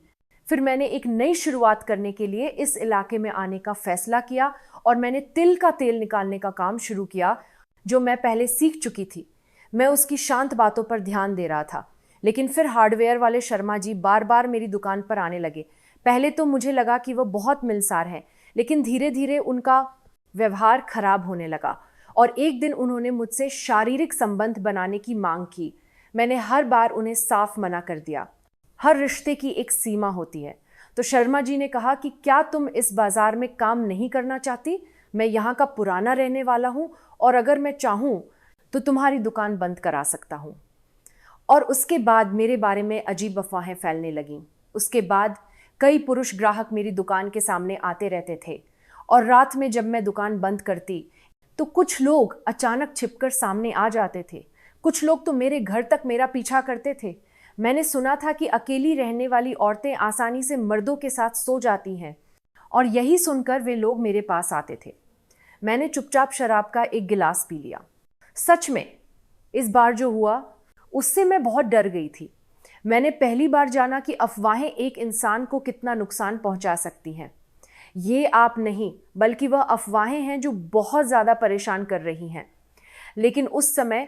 फिर मैंने एक नई शुरुआत करने के लिए इस इलाके में आने का फैसला किया और मैंने तिल का तेल निकालने का काम शुरू किया, जो मैं पहले सीख चुकी थी। मैं उसकी शांत बातों पर ध्यान दे रहा था, लेकिन फिर हार्डवेयर वाले शर्मा जी बार बार मेरी दुकान पर आने लगे। पहले तो मुझे लगा कि वह बहुत मिलनसार हैं, लेकिन धीरे धीरे उनका व्यवहार खराब होने लगा और एक दिन उन्होंने मुझसे शारीरिक संबंध बनाने की मांग की। मैंने हर बार उन्हें साफ मना कर दिया। हर रिश्ते की एक सीमा होती है। तो शर्मा जी ने कहा कि क्या तुम इस बाजार में काम नहीं करना चाहती? मैं यहाँ का पुराना रहने वाला हूँ और अगर मैं चाहूँ तो तुम्हारी दुकान बंद करा सकता हूँ। और उसके बाद मेरे बारे में अजीब अफवाहें फैलने लगीं। उसके बाद कई पुरुष ग्राहक मेरी दुकान के सामने आते रहते थे और रात में जब मैं दुकान बंद करती तो कुछ लोग अचानक छिपकर सामने आ जाते थे। कुछ लोग तो मेरे घर तक मेरा पीछा करते थे। मैंने सुना था कि अकेली रहने वाली औरतें आसानी से मर्दों के साथ सो जाती हैं और यही सुनकर वे लोग मेरे पास आते थे। मैंने चुपचाप शराब का एक गिलास पी लिया। सच में इस बार जो हुआ उससे मैं बहुत डर गई थी। मैंने पहली बार जाना कि अफवाहें एक इंसान को कितना नुकसान पहुंचा सकती हैं। ये आप नहीं, बल्कि वह अफवाहें हैं जो बहुत ज़्यादा परेशान कर रही हैं। लेकिन उस समय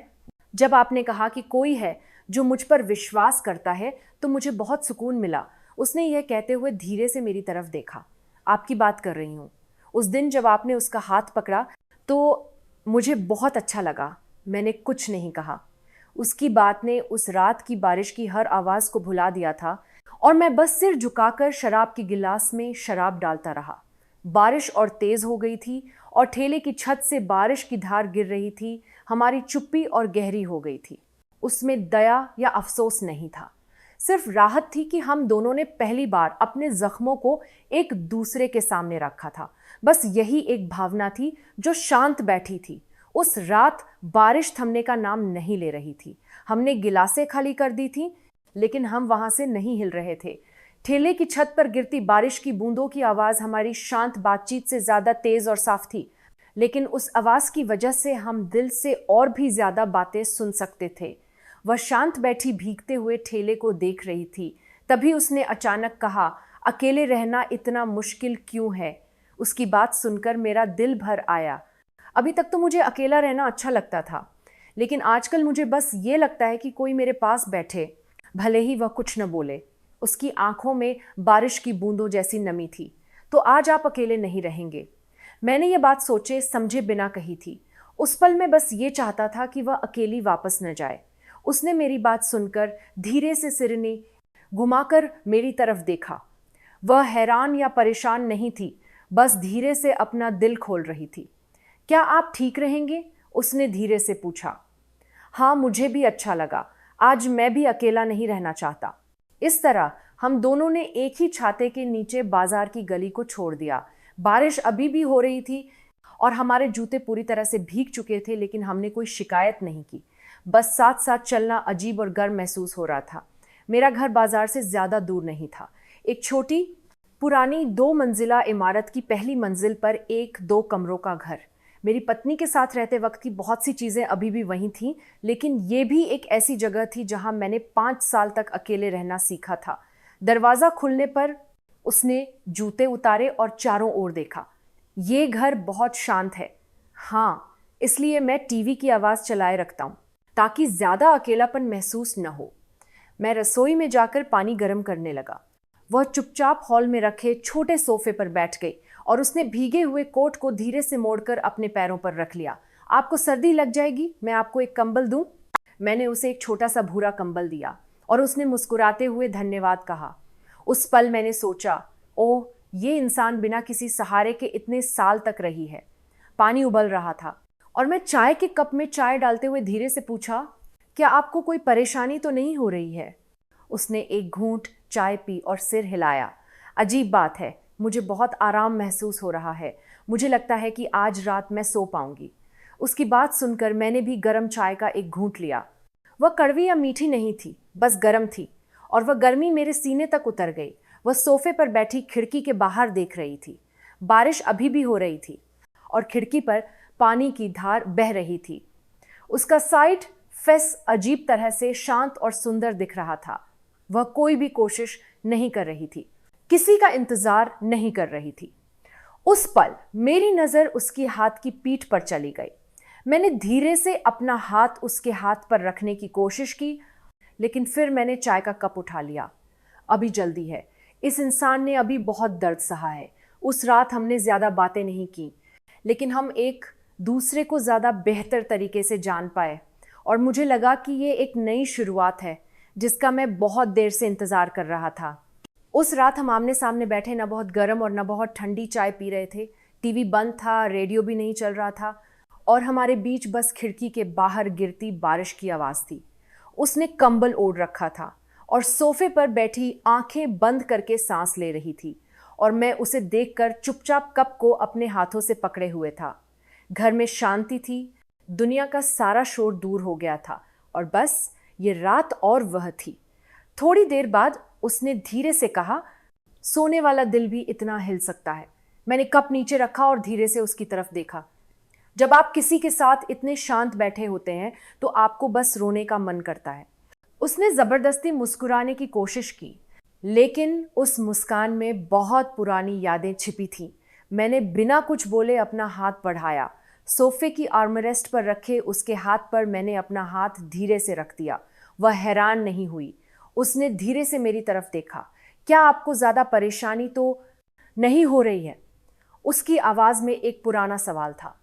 जब आपने कहा कि कोई है जो मुझ पर विश्वास करता है, तो मुझे बहुत सुकून मिला। उसने यह कहते हुए धीरे से मेरी तरफ देखा। आपकी बात कर रही हूँ। उस दिन जब आपने उसका हाथ पकड़ा तो मुझे बहुत अच्छा लगा। मैंने कुछ नहीं कहा। उसकी बात ने उस रात की बारिश की हर आवाज़ को भुला दिया था और मैं बस सिर झुकाकर शराब के गिलास में शराब डालता रहा। बारिश और तेज़ हो गई थी और ठेले की छत से बारिश की धार गिर रही थी। हमारी चुप्पी और गहरी हो गई थी। उसमें दया या अफसोस नहीं था, सिर्फ राहत थी कि हम दोनों ने पहली बार अपने जख्मों को एक दूसरे के सामने रखा था। बस यही एक भावना थी जो शांत बैठी थी। उस रात बारिश थमने का नाम नहीं ले रही थी। हमने गिलासें खाली कर दी थी, लेकिन हम वहां से नहीं हिल रहे थे। ठेले की छत पर गिरती बारिश की बूंदों की आवाज़ हमारी शांत बातचीत से ज़्यादा तेज़ और साफ थी, लेकिन उस आवाज़ की वजह से हम दिल से और भी ज़्यादा बातें सुन सकते थे। वह शांत बैठी भीगते हुए ठेले को देख रही थी। तभी उसने अचानक कहा, अकेले रहना इतना मुश्किल क्यों है? उसकी बात सुनकर मेरा दिल भर आया। अभी तक तो मुझे अकेला रहना अच्छा लगता था, लेकिन आजकल मुझे बस ये लगता है कि कोई मेरे पास बैठे, भले ही वह कुछ न बोले। उसकी आंखों में बारिश की बूंदों जैसी नमी थी। तो आज आप अकेले नहीं रहेंगे। मैंने ये बात सोचे समझे बिना कही थी। उस पल में बस ये चाहता था कि वह अकेली वापस न जाए। उसने मेरी बात सुनकर धीरे से सिरने घुमाकर मेरी तरफ देखा। वह हैरान या परेशान नहीं थी, बस धीरे से अपना दिल खोल रही थी। क्या आप ठीक रहेंगे? उसने धीरे से पूछा। हाँ, मुझे भी अच्छा लगा। आज मैं भी अकेला नहीं रहना चाहता। इस तरह हम दोनों ने एक ही छाते के नीचे बाजार की गली को छोड़ दिया। बारिश अभी भी हो रही थी और हमारे जूते पूरी तरह से भीग चुके थे, लेकिन हमने कोई शिकायत नहीं की। बस साथ साथ चलना अजीब और गर्म महसूस हो रहा था। मेरा घर बाजार से ज़्यादा दूर नहीं था। एक छोटी पुरानी 2 मंजिला इमारत की पहली मंजिल पर एक 2 कमरों का घर। मेरी पत्नी के साथ रहते वक्त की बहुत सी चीज़ें अभी भी वहीं थीं, लेकिन ये भी एक ऐसी जगह थी जहां मैंने 5 साल तक अकेले रहना सीखा था। दरवाज़ा खुलने पर उसने जूते उतारे और चारों ओर देखा। ये घर बहुत शांत है। हाँ, इसलिए मैं टीवी की आवाज़ चलाए रखता हूँ ताकि ज़्यादा अकेलापन महसूस न हो। मैं रसोई में जाकर पानी गर्म करने लगा। वह चुपचाप हॉल में रखे छोटे सोफे पर बैठ गई और उसने भीगे हुए कोट को धीरे से मोड़कर अपने पैरों पर रख लिया। आपको सर्दी लग जाएगी, मैं आपको एक कंबल दूं? मैंने उसे एक छोटा सा भूरा कंबल दिया और उसने मुस्कुराते हुए धन्यवाद कहा। उस पल मैंने सोचा, ओह, ये इंसान बिना किसी सहारे के इतने साल तक रही है। पानी उबल रहा था और मैं चाय के कप में चाय डालते हुए धीरे से पूछा, क्या आपको कोई परेशानी तो नहीं हो रही है? उसने एक घूंट चाय पी और सिर हिलाया। अजीब बात है, मुझे बहुत आराम महसूस हो रहा है। मुझे लगता है कि आज रात मैं सो पाऊंगी। उसकी बात सुनकर मैंने भी गर्म चाय का एक घूंट लिया। वह कड़वी या मीठी नहीं थी, बस गर्म थी और वह गर्मी मेरे सीने तक उतर गई। वह सोफे पर बैठी खिड़की के बाहर देख रही थी। बारिश अभी भी हो रही थी और खिड़की पर पानी की धार बह रही थी। उसका साइड फेस अजीब तरह से शांत और सुंदर दिख रहा था। वह कोई भी कोशिश नहीं कर रही थी, किसी का इंतजार नहीं कर रही थी। उस पल मेरी नजर उसकी हाथ की पीठ पर चली गई। मैंने धीरे से अपना हाथ उसके हाथ पर रखने की कोशिश की, लेकिन फिर मैंने चाय का कप उठा लिया। अभी जल्दी है, इस इंसान ने अभी बहुत दर्द सहा है। उस रात हमने ज्यादा बातें नहीं की, लेकिन हम एक दूसरे को ज्यादा बेहतर तरीके से जान पाए और मुझे लगा कि ये एक नई शुरुआत है जिसका मैं बहुत देर से इंतजार कर रहा था। उस रात हम आमने सामने बैठे, न बहुत गर्म और न बहुत ठंडी चाय पी रहे थे। टीवी बंद था, रेडियो भी नहीं चल रहा था और हमारे बीच बस खिड़की के बाहर गिरती बारिश की आवाज़ थी। उसने कंबल ओढ़ रखा था और सोफे पर बैठी आंखें बंद करके सांस ले रही थी और मैं उसे देखकर चुपचाप कप को अपने हाथों से पकड़े हुए था। घर में शांति थी, दुनिया का सारा शोर दूर हो गया था और बस ये रात और वह थी। थोड़ी देर बाद उसने धीरे से कहा, सोने वाला दिल भी इतना हिल सकता है। मैंने कप नीचे रखा और धीरे से उसकी तरफ देखा। जब आप किसी के साथ इतने शांत बैठे होते हैं तो आपको बस रोने का मन करता है। उसने जबरदस्ती मुस्कुराने की कोशिश की, लेकिन उस मुस्कान में बहुत पुरानी यादें छिपी थीं। मैंने बिना कुछ बोले अपना हाथ बढ़ाया। सोफे की आर्मरेस्ट पर रखे उसके हाथ पर मैंने अपना हाथ धीरे से रख दिया। वह हैरान नहीं हुई। उसने धीरे से मेरी तरफ देखा। क्या आपको ज़्यादा परेशानी तो नहीं हो रही है? उसकी आवाज़ में एक पुराना सवाल था।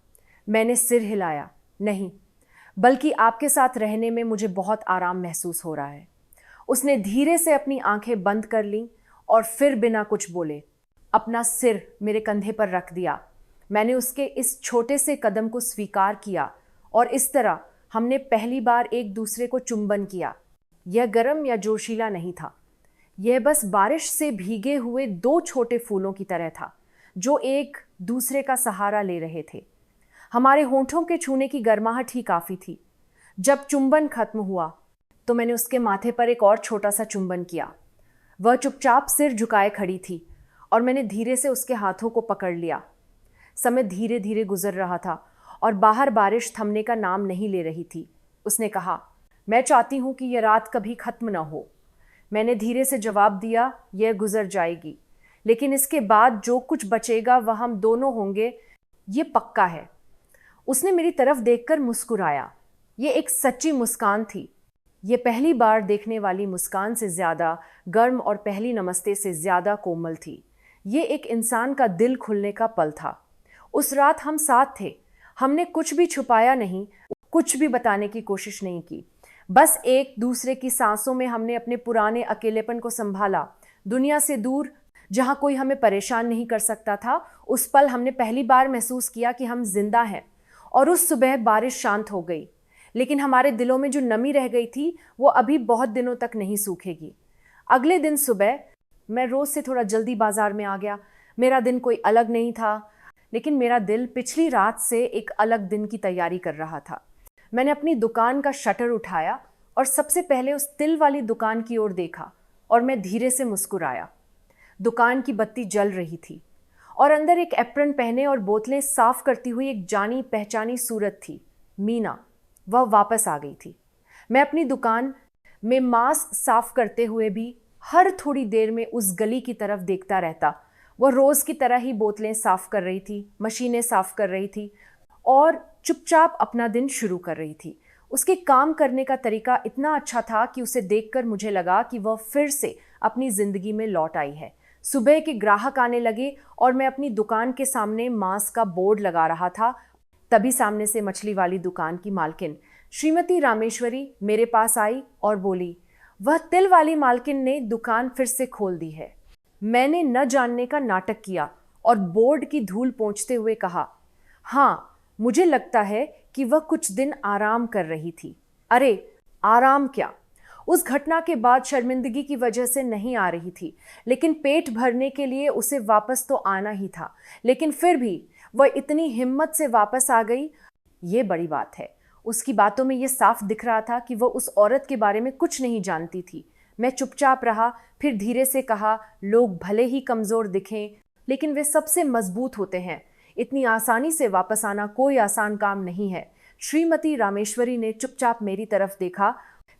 मैंने सिर हिलाया, नहीं, बल्कि आपके साथ रहने में मुझे बहुत आराम महसूस हो रहा है। उसने धीरे से अपनी आंखें बंद कर लीं और फिर बिना कुछ बोले अपना सिर मेरे कंधे पर रख दिया। मैंने उसके इस छोटे से कदम को स्वीकार किया और इस तरह हमने पहली बार एक दूसरे को चुंबन किया। यह गर्म या जोशीला नहीं था, यह बस बारिश से भीगे हुए दो छोटे फूलों की तरह था जो एक दूसरे का सहारा ले रहे थे। हमारे होंठों के छूने की गर्माहट ही काफ़ी थी। जब चुंबन खत्म हुआ तो मैंने उसके माथे पर एक और छोटा सा चुंबन किया। वह चुपचाप सिर झुकाए खड़ी थी और मैंने धीरे से उसके हाथों को पकड़ लिया। समय धीरे धीरे गुजर रहा था और बाहर बारिश थमने का नाम नहीं ले रही थी। उसने कहा, मैं चाहती हूँ कि यह रात कभी खत्म ना हो। मैंने धीरे से जवाब दिया, यह गुजर जाएगी, लेकिन इसके बाद जो कुछ बचेगा वह हम दोनों होंगे, ये पक्का है। उसने मेरी तरफ देखकर मुस्कुराया। ये एक सच्ची मुस्कान थी। ये पहली बार देखने वाली मुस्कान से ज़्यादा गर्म और पहली नमस्ते से ज़्यादा कोमल थी। ये एक इंसान का दिल खुलने का पल था। उस रात हम साथ थे। हमने कुछ भी छुपाया नहीं, कुछ भी बताने की कोशिश नहीं की। बस एक दूसरे की सांसों में हमने अपने पुराने अकेलेपन को संभाला। दुनिया से दूर, जहाँ कोई हमें परेशान नहीं कर सकता था, उस पल हमने पहली बार महसूस किया कि हम जिंदा हैं। और उस सुबह बारिश शांत हो गई, लेकिन हमारे दिलों में जो नमी रह गई थी वो अभी बहुत दिनों तक नहीं सूखेगी। अगले दिन सुबह मैं रोज से थोड़ा जल्दी बाजार में आ गया। मेरा दिन कोई अलग नहीं था, लेकिन मेरा दिल पिछली रात से एक अलग दिन की तैयारी कर रहा था। मैंने अपनी दुकान का शटर उठाया और सबसे पहले उस तिल वाली दुकान की ओर देखा और मैं धीरे से मुस्कुराया। दुकान की बत्ती जल रही थी और अंदर एक एप्रन पहने और बोतलें साफ करती हुई एक जानी पहचानी सूरत थी, मीना। वह वापस आ गई थी। मैं अपनी दुकान में मांस साफ करते हुए भी हर थोड़ी देर में उस गली की तरफ देखता रहता। वह रोज़ की तरह ही बोतलें साफ कर रही थी, मशीनें साफ कर रही थी और चुपचाप अपना दिन शुरू कर रही थी। उसके काम करने का तरीका इतना अच्छा था कि उसे देखकर मुझे लगा कि वह फिर से अपनी जिंदगी में लौट आई है। सुबह के ग्राहक आने लगे और मैं अपनी दुकान के सामने मांस का बोर्ड लगा रहा था। तभी सामने से मछली वाली दुकान की मालकिन श्रीमती रामेश्वरी मेरे पास आई और बोली, वह तिल वाली मालकिन ने दुकान फिर से खोल दी है। मैंने न जानने का नाटक किया और बोर्ड की धूल पोंछते हुए कहा, हाँ, मुझे लगता है कि वह कुछ दिन आराम कर रही थी। अरे आराम क्या, उस घटना के बाद शर्मिंदगी की वजह से नहीं आ रही थी, लेकिन पेट भरने के लिए उसे वापस तो आना ही था। लेकिन फिर भी वह इतनी हिम्मत से वापस आ गई, ये बड़ी बात है। उसकी बातों में ये साफ दिख रहा था कि वह उस औरत के बारे में कुछ नहीं जानती थी। मैं चुपचाप रहा, फिर धीरे से कहा, लोग भले ही कमज़ोर दिखें, लेकिन वे सबसे मजबूत होते हैं। इतनी आसानी से वापस आना कोई आसान काम नहीं है। श्रीमती रामेश्वरी ने चुपचाप मेरी तरफ देखा,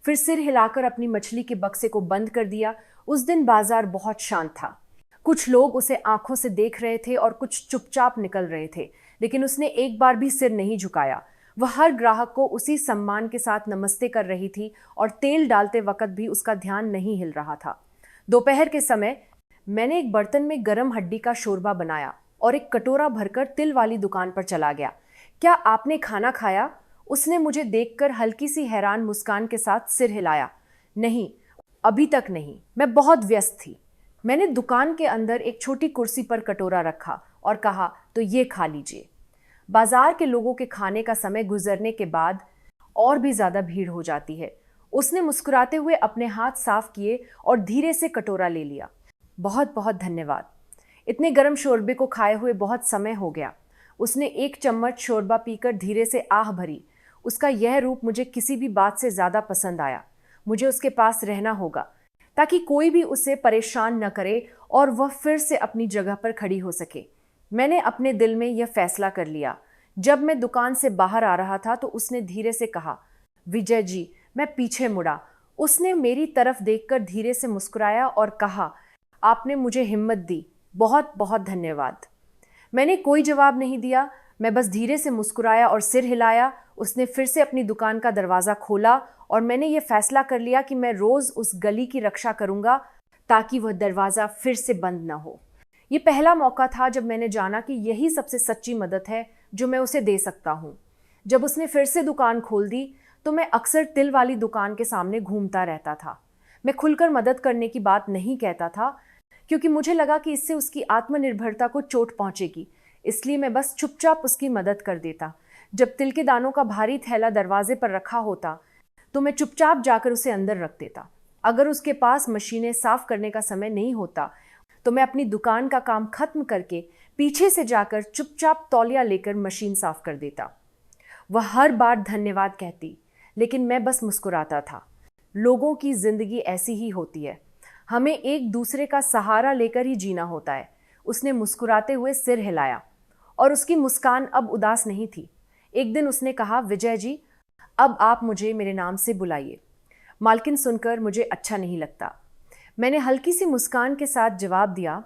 फिर सिर हिलाकर अपनी मछली के बक्से को बंद कर दिया। उस दिन बाजार बहुत शांत था। कुछ लोग उसे आंखों से देख रहे थे और कुछ चुपचाप निकल रहे थे, लेकिन उसने एक बार भी सिर नहीं झुकाया। वह हर ग्राहक को उसी सम्मान के साथ नमस्ते कर रही थी और तेल डालते वक्त भी उसका ध्यान नहीं हिल रहा था। दोपहर के समय मैंने एक बर्तन में गरम हड्डी का शोरबा बनाया और एक कटोरा भरकर तिल वाली दुकान पर चला गया। क्या आपने खाना खाया? उसने मुझे देखकर हल्की सी हैरान मुस्कान के साथ सिर हिलाया। नहीं, अभी तक नहीं, मैं बहुत व्यस्त थी। मैंने दुकान के अंदर एक छोटी कुर्सी पर कटोरा रखा और कहा, तो ये खा लीजिए। बाजार के लोगों के खाने का समय गुजरने के बाद और भी ज्यादा भीड़ हो जाती है। उसने मुस्कुराते हुए अपने हाथ साफ किए और धीरे से कटोरा ले लिया। बहुत बहुत धन्यवाद। इतने गर्म शोरबे को खाए हुए बहुत समय हो गया। उसने एक चम्मच शोरबा पीकर धीरे से आह भरी। उसका यह रूप मुझे किसी भी बात से ज़्यादा पसंद आया। मुझे उसके पास रहना होगा ताकि कोई भी उसे परेशान न करे और वह फिर से अपनी जगह पर खड़ी हो सके। मैंने अपने दिल में यह फैसला कर लिया। जब मैं दुकान से बाहर आ रहा था तो उसने धीरे से कहा, विजय जी। मैं पीछे मुड़ा। उसने मेरी तरफ देखकर धीरे से मुस्कुराया और कहा, आपने मुझे हिम्मत दी, बहुत बहुत धन्यवाद। मैंने कोई जवाब नहीं दिया, मैं बस धीरे से मुस्कुराया और सिर हिलाया। उसने फिर से अपनी दुकान का दरवाज़ा खोला और मैंने ये फैसला कर लिया कि मैं रोज़ उस गली की रक्षा करूँगा ताकि वह दरवाज़ा फिर से बंद न हो। ये पहला मौका था जब मैंने जाना कि यही सबसे सच्ची मदद है जो मैं उसे दे सकता हूँ। जब उसने फिर से दुकान खोल दी तो मैं अक्सर तिल वाली दुकान के सामने घूमता रहता था। मैं खुलकर मदद करने की बात नहीं कहता था क्योंकि मुझे लगा कि इससे उसकी आत्मनिर्भरता को चोट पहुंचेगी, इसलिए मैं बस चुपचाप उसकी मदद कर देता। जब तिल के दानों का भारी थैला दरवाजे पर रखा होता तो मैं चुपचाप जाकर उसे अंदर रख देता। अगर उसके पास मशीनें साफ करने का समय नहीं होता तो मैं अपनी दुकान का काम खत्म करके पीछे से जाकर चुपचाप तौलिया लेकर मशीन साफ कर देता। वह हर बार धन्यवाद कहती, लेकिन मैं बस मुस्कुराता था। लोगों की जिंदगी ऐसी ही होती है, हमें एक दूसरे का सहारा लेकर ही जीना होता है। उसने मुस्कुराते हुए सिर हिलाया और उसकी मुस्कान अब उदास नहीं थी। एक दिन उसने कहा, विजय जी, अब आप मुझे मेरे नाम से बुलाइए। मालकिन सुनकर मुझे अच्छा नहीं लगता। मैंने हल्की सी मुस्कान के साथ जवाब दिया,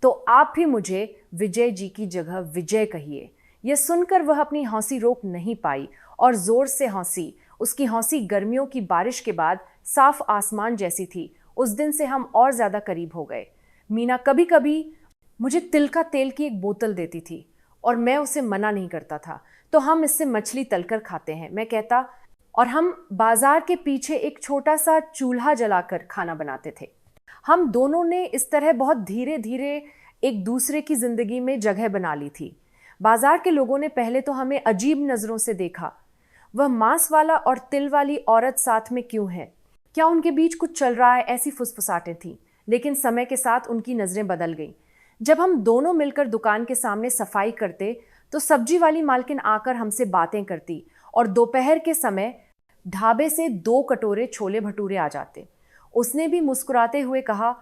तो आप भी मुझे विजय जी की जगह विजय कहिए। यह सुनकर वह अपनी हंसी रोक नहीं पाई और जोर से हंसी। उसकी हंसी गर्मियों की बारिश के बाद साफ आसमान जैसी थी। उस दिन से हम और ज़्यादा करीब हो गए। मीना कभी कभी मुझे तिल का तेल की एक बोतल देती थी और मैं उसे मना नहीं करता था, तो हम इससे मछली तलकर खाते हैं, मैं कहता, और हम बाजार के पीछे एक छोटा सा चूल्हा जलाकर खाना बनाते थे। हम दोनों ने इस तरह बहुत धीरे धीरे एक दूसरे की जिंदगी में जगह बना ली थी। बाजार के लोगों ने पहले तो हमें अजीब नज़रों से देखा। वह मांस वाला और तिल वाली औरत साथ में क्यों है? क्या उनके बीच कुछ चल रहा है? ऐसी फुसफुसाहटें थीं। लेकिन समय के साथ उनकी नज़रें बदल गईं। जब हम दोनों मिलकर दुकान के सामने सफाई करते तो सब्जी वाली मालकिन आकर हमसे बातें करती और दोपहर के समय ढाबे से 2 कटोरे छोले भटूरे आ जाते। उसने भी मुस्कुराते हुए कहा,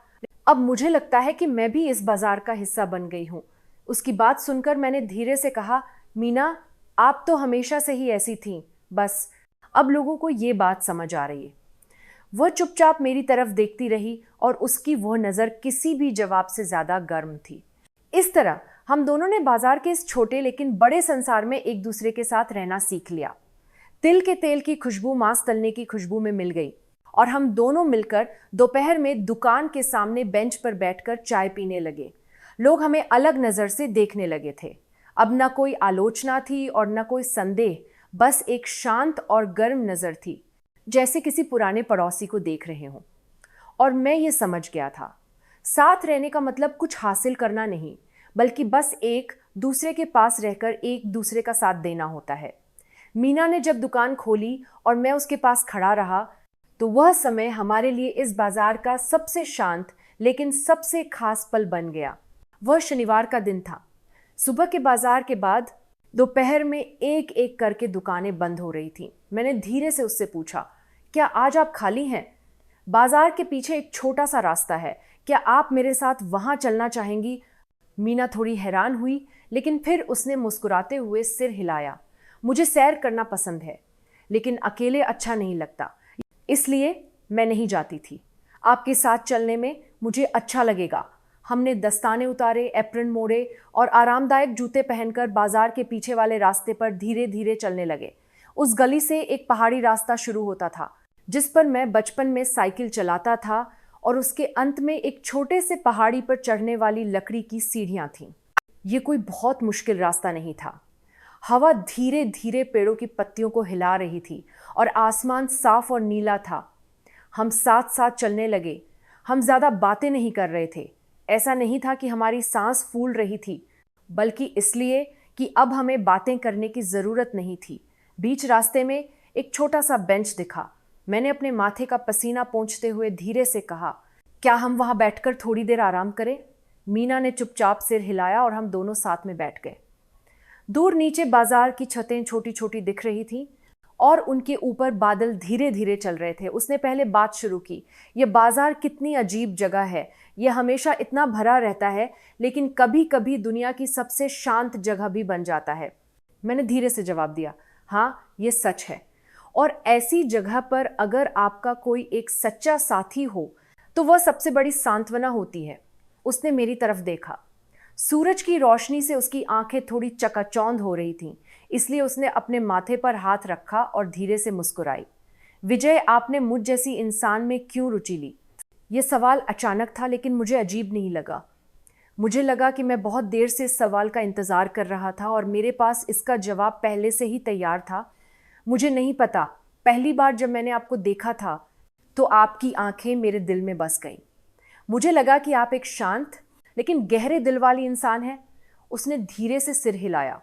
अब मुझे लगता है कि मैं भी इस बाजार का हिस्सा बन गई हूँ। उसकी बात सुनकर मैंने धीरे से कहा, मीना, आप तो हमेशा से ही ऐसी थीं, बस अब लोगों को ये बात समझ आ रही है। वह चुपचाप मेरी तरफ देखती रही और उसकी वह नज़र किसी भी जवाब से ज़्यादा गर्म थी। इस तरह हम दोनों ने बाजार के इस छोटे लेकिन बड़े संसार में एक दूसरे के साथ रहना सीख लिया। तिल के तेल की खुशबू मांस तलने की खुशबू में मिल गई और हम दोनों मिलकर दोपहर में दुकान के सामने बेंच पर बैठकर चाय पीने लगे। लोग हमें अलग नज़र से देखने लगे थे। अब न कोई आलोचना थी और न कोई संदेह, बस एक शांत और गर्म नज़र थी, जैसे किसी पुराने पड़ोसी को देख रहे हों। और मैं ये समझ गया था, साथ रहने का मतलब कुछ हासिल करना नहीं, बल्कि बस एक दूसरे के पास रहकर एक दूसरे का साथ देना होता है। मीना ने जब दुकान खोली और मैं उसके पास खड़ा रहा, तो वह समय हमारे लिए इस बाजार का सबसे शांत लेकिन सबसे खास पल बन गया। वह शनिवार का दिन था। सुबह के बाजार के बाद दोपहर में एक एक करके दुकानें बंद हो रही थीं। मैंने धीरे से उससे पूछा, क्या आज आप खाली हैं? बाजार के पीछे एक छोटा सा रास्ता है, क्या आप मेरे साथ वहां चलना चाहेंगी? मीना थोड़ी हैरान हुई, लेकिन फिर उसने मुस्कुराते हुए सिर हिलाया। मुझे सैर करना पसंद है, लेकिन अकेले अच्छा नहीं लगता, इसलिए मैं नहीं जाती थी। आपके साथ चलने में मुझे अच्छा लगेगा। हमने दस्ताने उतारे, एप्रन मोड़े और आरामदायक जूते पहनकर बाजार के पीछे वाले रास्ते पर धीरे धीरे चलने लगे। उस गली से एक पहाड़ी रास्ता शुरू होता था, जिस पर मैं बचपन में साइकिल चलाता था, और उसके अंत में एक छोटे से पहाड़ी पर चढ़ने वाली लकड़ी की सीढ़ियां थीं। ये कोई बहुत मुश्किल रास्ता नहीं था। हवा धीरे धीरे पेड़ों की पत्तियों को हिला रही थी और आसमान साफ और नीला था। हम साथ साथ चलने लगे। हम ज़्यादा बातें नहीं कर रहे थे। ऐसा नहीं था कि हमारी सांस फूल रही थी, बल्कि इसलिए कि अब हमें बातें करने की ज़रूरत नहीं थी। बीच रास्ते में एक छोटा सा बेंच दिखा। मैंने अपने माथे का पसीना पोंछते हुए धीरे से कहा, क्या हम वहाँ बैठकर थोड़ी देर आराम करें? मीना ने चुपचाप सिर हिलाया और हम दोनों साथ में बैठ गए। दूर नीचे बाजार की छतें छोटी छोटी दिख रही थीं और उनके ऊपर बादल धीरे धीरे चल रहे थे। उसने पहले बात शुरू की, यह बाजार कितनी अजीब जगह है। यह हमेशा इतना भरा रहता है, लेकिन कभी कभी दुनिया की सबसे शांत जगह भी बन जाता है। मैंने धीरे से जवाब दिया, हाँ, ये सच है। और ऐसी जगह पर अगर आपका कोई एक सच्चा साथी हो, तो वह सबसे बड़ी सांत्वना होती है। उसने मेरी तरफ देखा। सूरज की रोशनी से उसकी आंखें थोड़ी चकाचौंध हो रही थीं, इसलिए उसने अपने माथे पर हाथ रखा और धीरे से मुस्कुराई। विजय, आपने मुझ जैसी इंसान में क्यों रुचि ली? यह सवाल अचानक था, लेकिन मुझे अजीब नहीं लगा। मुझे लगा कि मैं बहुत देर से इस सवाल का इंतज़ार कर रहा था और मेरे पास इसका जवाब पहले से ही तैयार था। मुझे नहीं पता, पहली बार जब मैंने आपको देखा था तो आपकी आंखें मेरे दिल में बस गईं। मुझे लगा कि आप एक शांत लेकिन गहरे दिल वाली इंसान हैं। उसने धीरे से सिर हिलाया।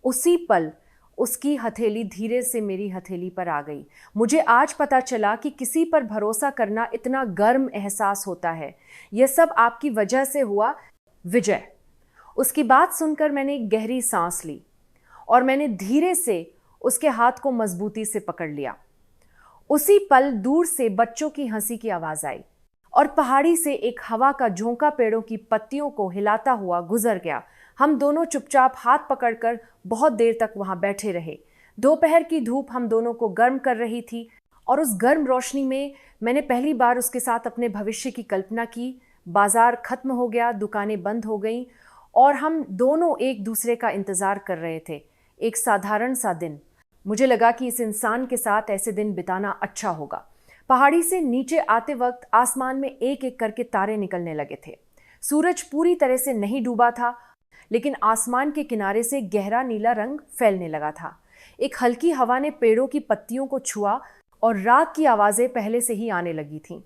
उसी पल उसकी हथेली धीरे से मेरी हथेली पर आ गई। मुझे आज पता चला कि किसी पर भरोसा करना इतना गर्म एहसास होता है। यह सब आपकी वजह से हुआ, विजय। उसकी बात सुनकर मैंने एक गहरी सांस ली और मैंने धीरे से उसके हाथ को मजबूती से पकड़ लिया। उसी पल दूर से बच्चों की हंसी की आवाज आई और पहाड़ी से एक हवा का झोंका पेड़ों की पत्तियों को हिलाता हुआ गुजर गया। हम दोनों चुपचाप हाथ पकड़कर बहुत देर तक वहां बैठे रहे। दोपहर की धूप हम दोनों को गर्म कर रही थी और उस गर्म रोशनी में मैंने पहली बार उसके साथ अपने भविष्य की कल्पना की। बाजार खत्म हो गया, दुकानें बंद हो गईं और हम दोनों एक दूसरे का इंतजार कर रहे थे। एक साधारण सा दिन। मुझे लगा कि इस इंसान के साथ ऐसे दिन बिताना अच्छा होगा। पहाड़ी से नीचे आते वक्त आसमान में एक एक करके तारे निकलने लगे थे। सूरज पूरी तरह से नहीं डूबा था, लेकिन आसमान के किनारे से गहरा नीला रंग फैलने लगा था। एक हल्की हवा ने पेड़ों की पत्तियों को छुआ और रात की आवाजें पहले से ही आने लगी थीं।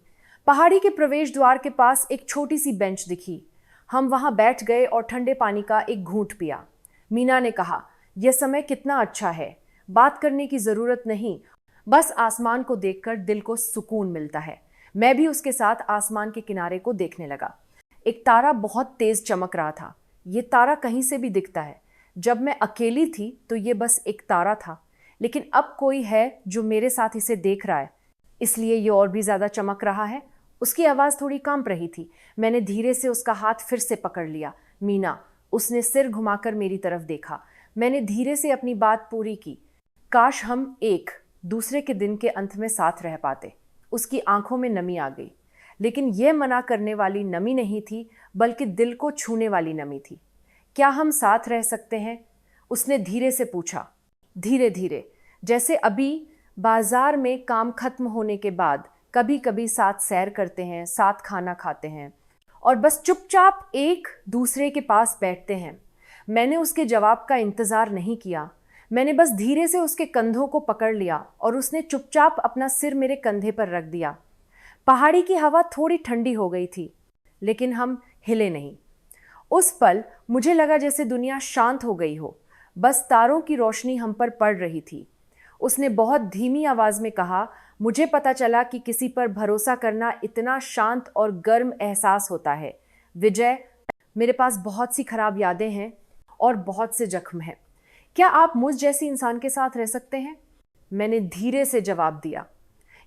पहाड़ी के प्रवेश द्वार के पास एक छोटी सी बेंच दिखी। हम वहां बैठ गए और ठंडे पानी का एक घूंट पिया। मीना ने कहा, यह समय कितना अच्छा है, बात करने की जरूरत नहीं, बस आसमान को देखकर दिल को सुकून मिलता है। मैं भी उसके साथ आसमान के किनारे को देखने लगा। एक तारा बहुत तेज चमक रहा था। ये तारा कहीं से भी दिखता है। जब मैं अकेली थी तो ये बस एक तारा था, लेकिन अब कोई है जो मेरे साथ इसे देख रहा है, इसलिए ये और भी ज्यादा चमक रहा है। उसकी आवाज थोड़ी कांप रही थी। मैंने धीरे से उसका हाथ फिर से पकड़ लिया। मीना, उसने सिर घुमाकर मेरी तरफ देखा। मैंने धीरे से अपनी बात पूरी की। काश हम एक दूसरे के दिन के अंत में साथ रह पाते। उसकी आंखों में नमी आ गई, लेकिन यह मना करने वाली नमी नहीं थी, बल्कि दिल को छूने वाली नमी थी। क्या हम साथ रह सकते हैं? उसने धीरे से पूछा। धीरे धीरे, जैसे अभी बाजार में काम खत्म होने के बाद कभी कभी साथ सैर करते हैं, साथ खाना खाते हैं और बस चुपचाप एक दूसरे के पास बैठते हैं। मैंने उसके जवाब का इंतज़ार नहीं किया। मैंने बस धीरे से उसके कंधों को पकड़ लिया और उसने चुपचाप अपना सिर मेरे कंधे पर रख दिया। पहाड़ी की हवा थोड़ी ठंडी हो गई थी, लेकिन हम हिले नहीं। उस पल मुझे लगा जैसे दुनिया शांत हो गई हो, बस तारों की रोशनी हम पर पड़ रही थी। उसने बहुत धीमी आवाज़ में कहा, मुझे पता चला कि किसी पर भरोसा करना इतना शांत और गर्म एहसास होता है। विजय, मेरे पास बहुत सी खराब यादें हैं और बहुत से जख्म हैं। क्या आप मुझ जैसी इंसान के साथ रह सकते हैं? मैंने धीरे से जवाब दिया,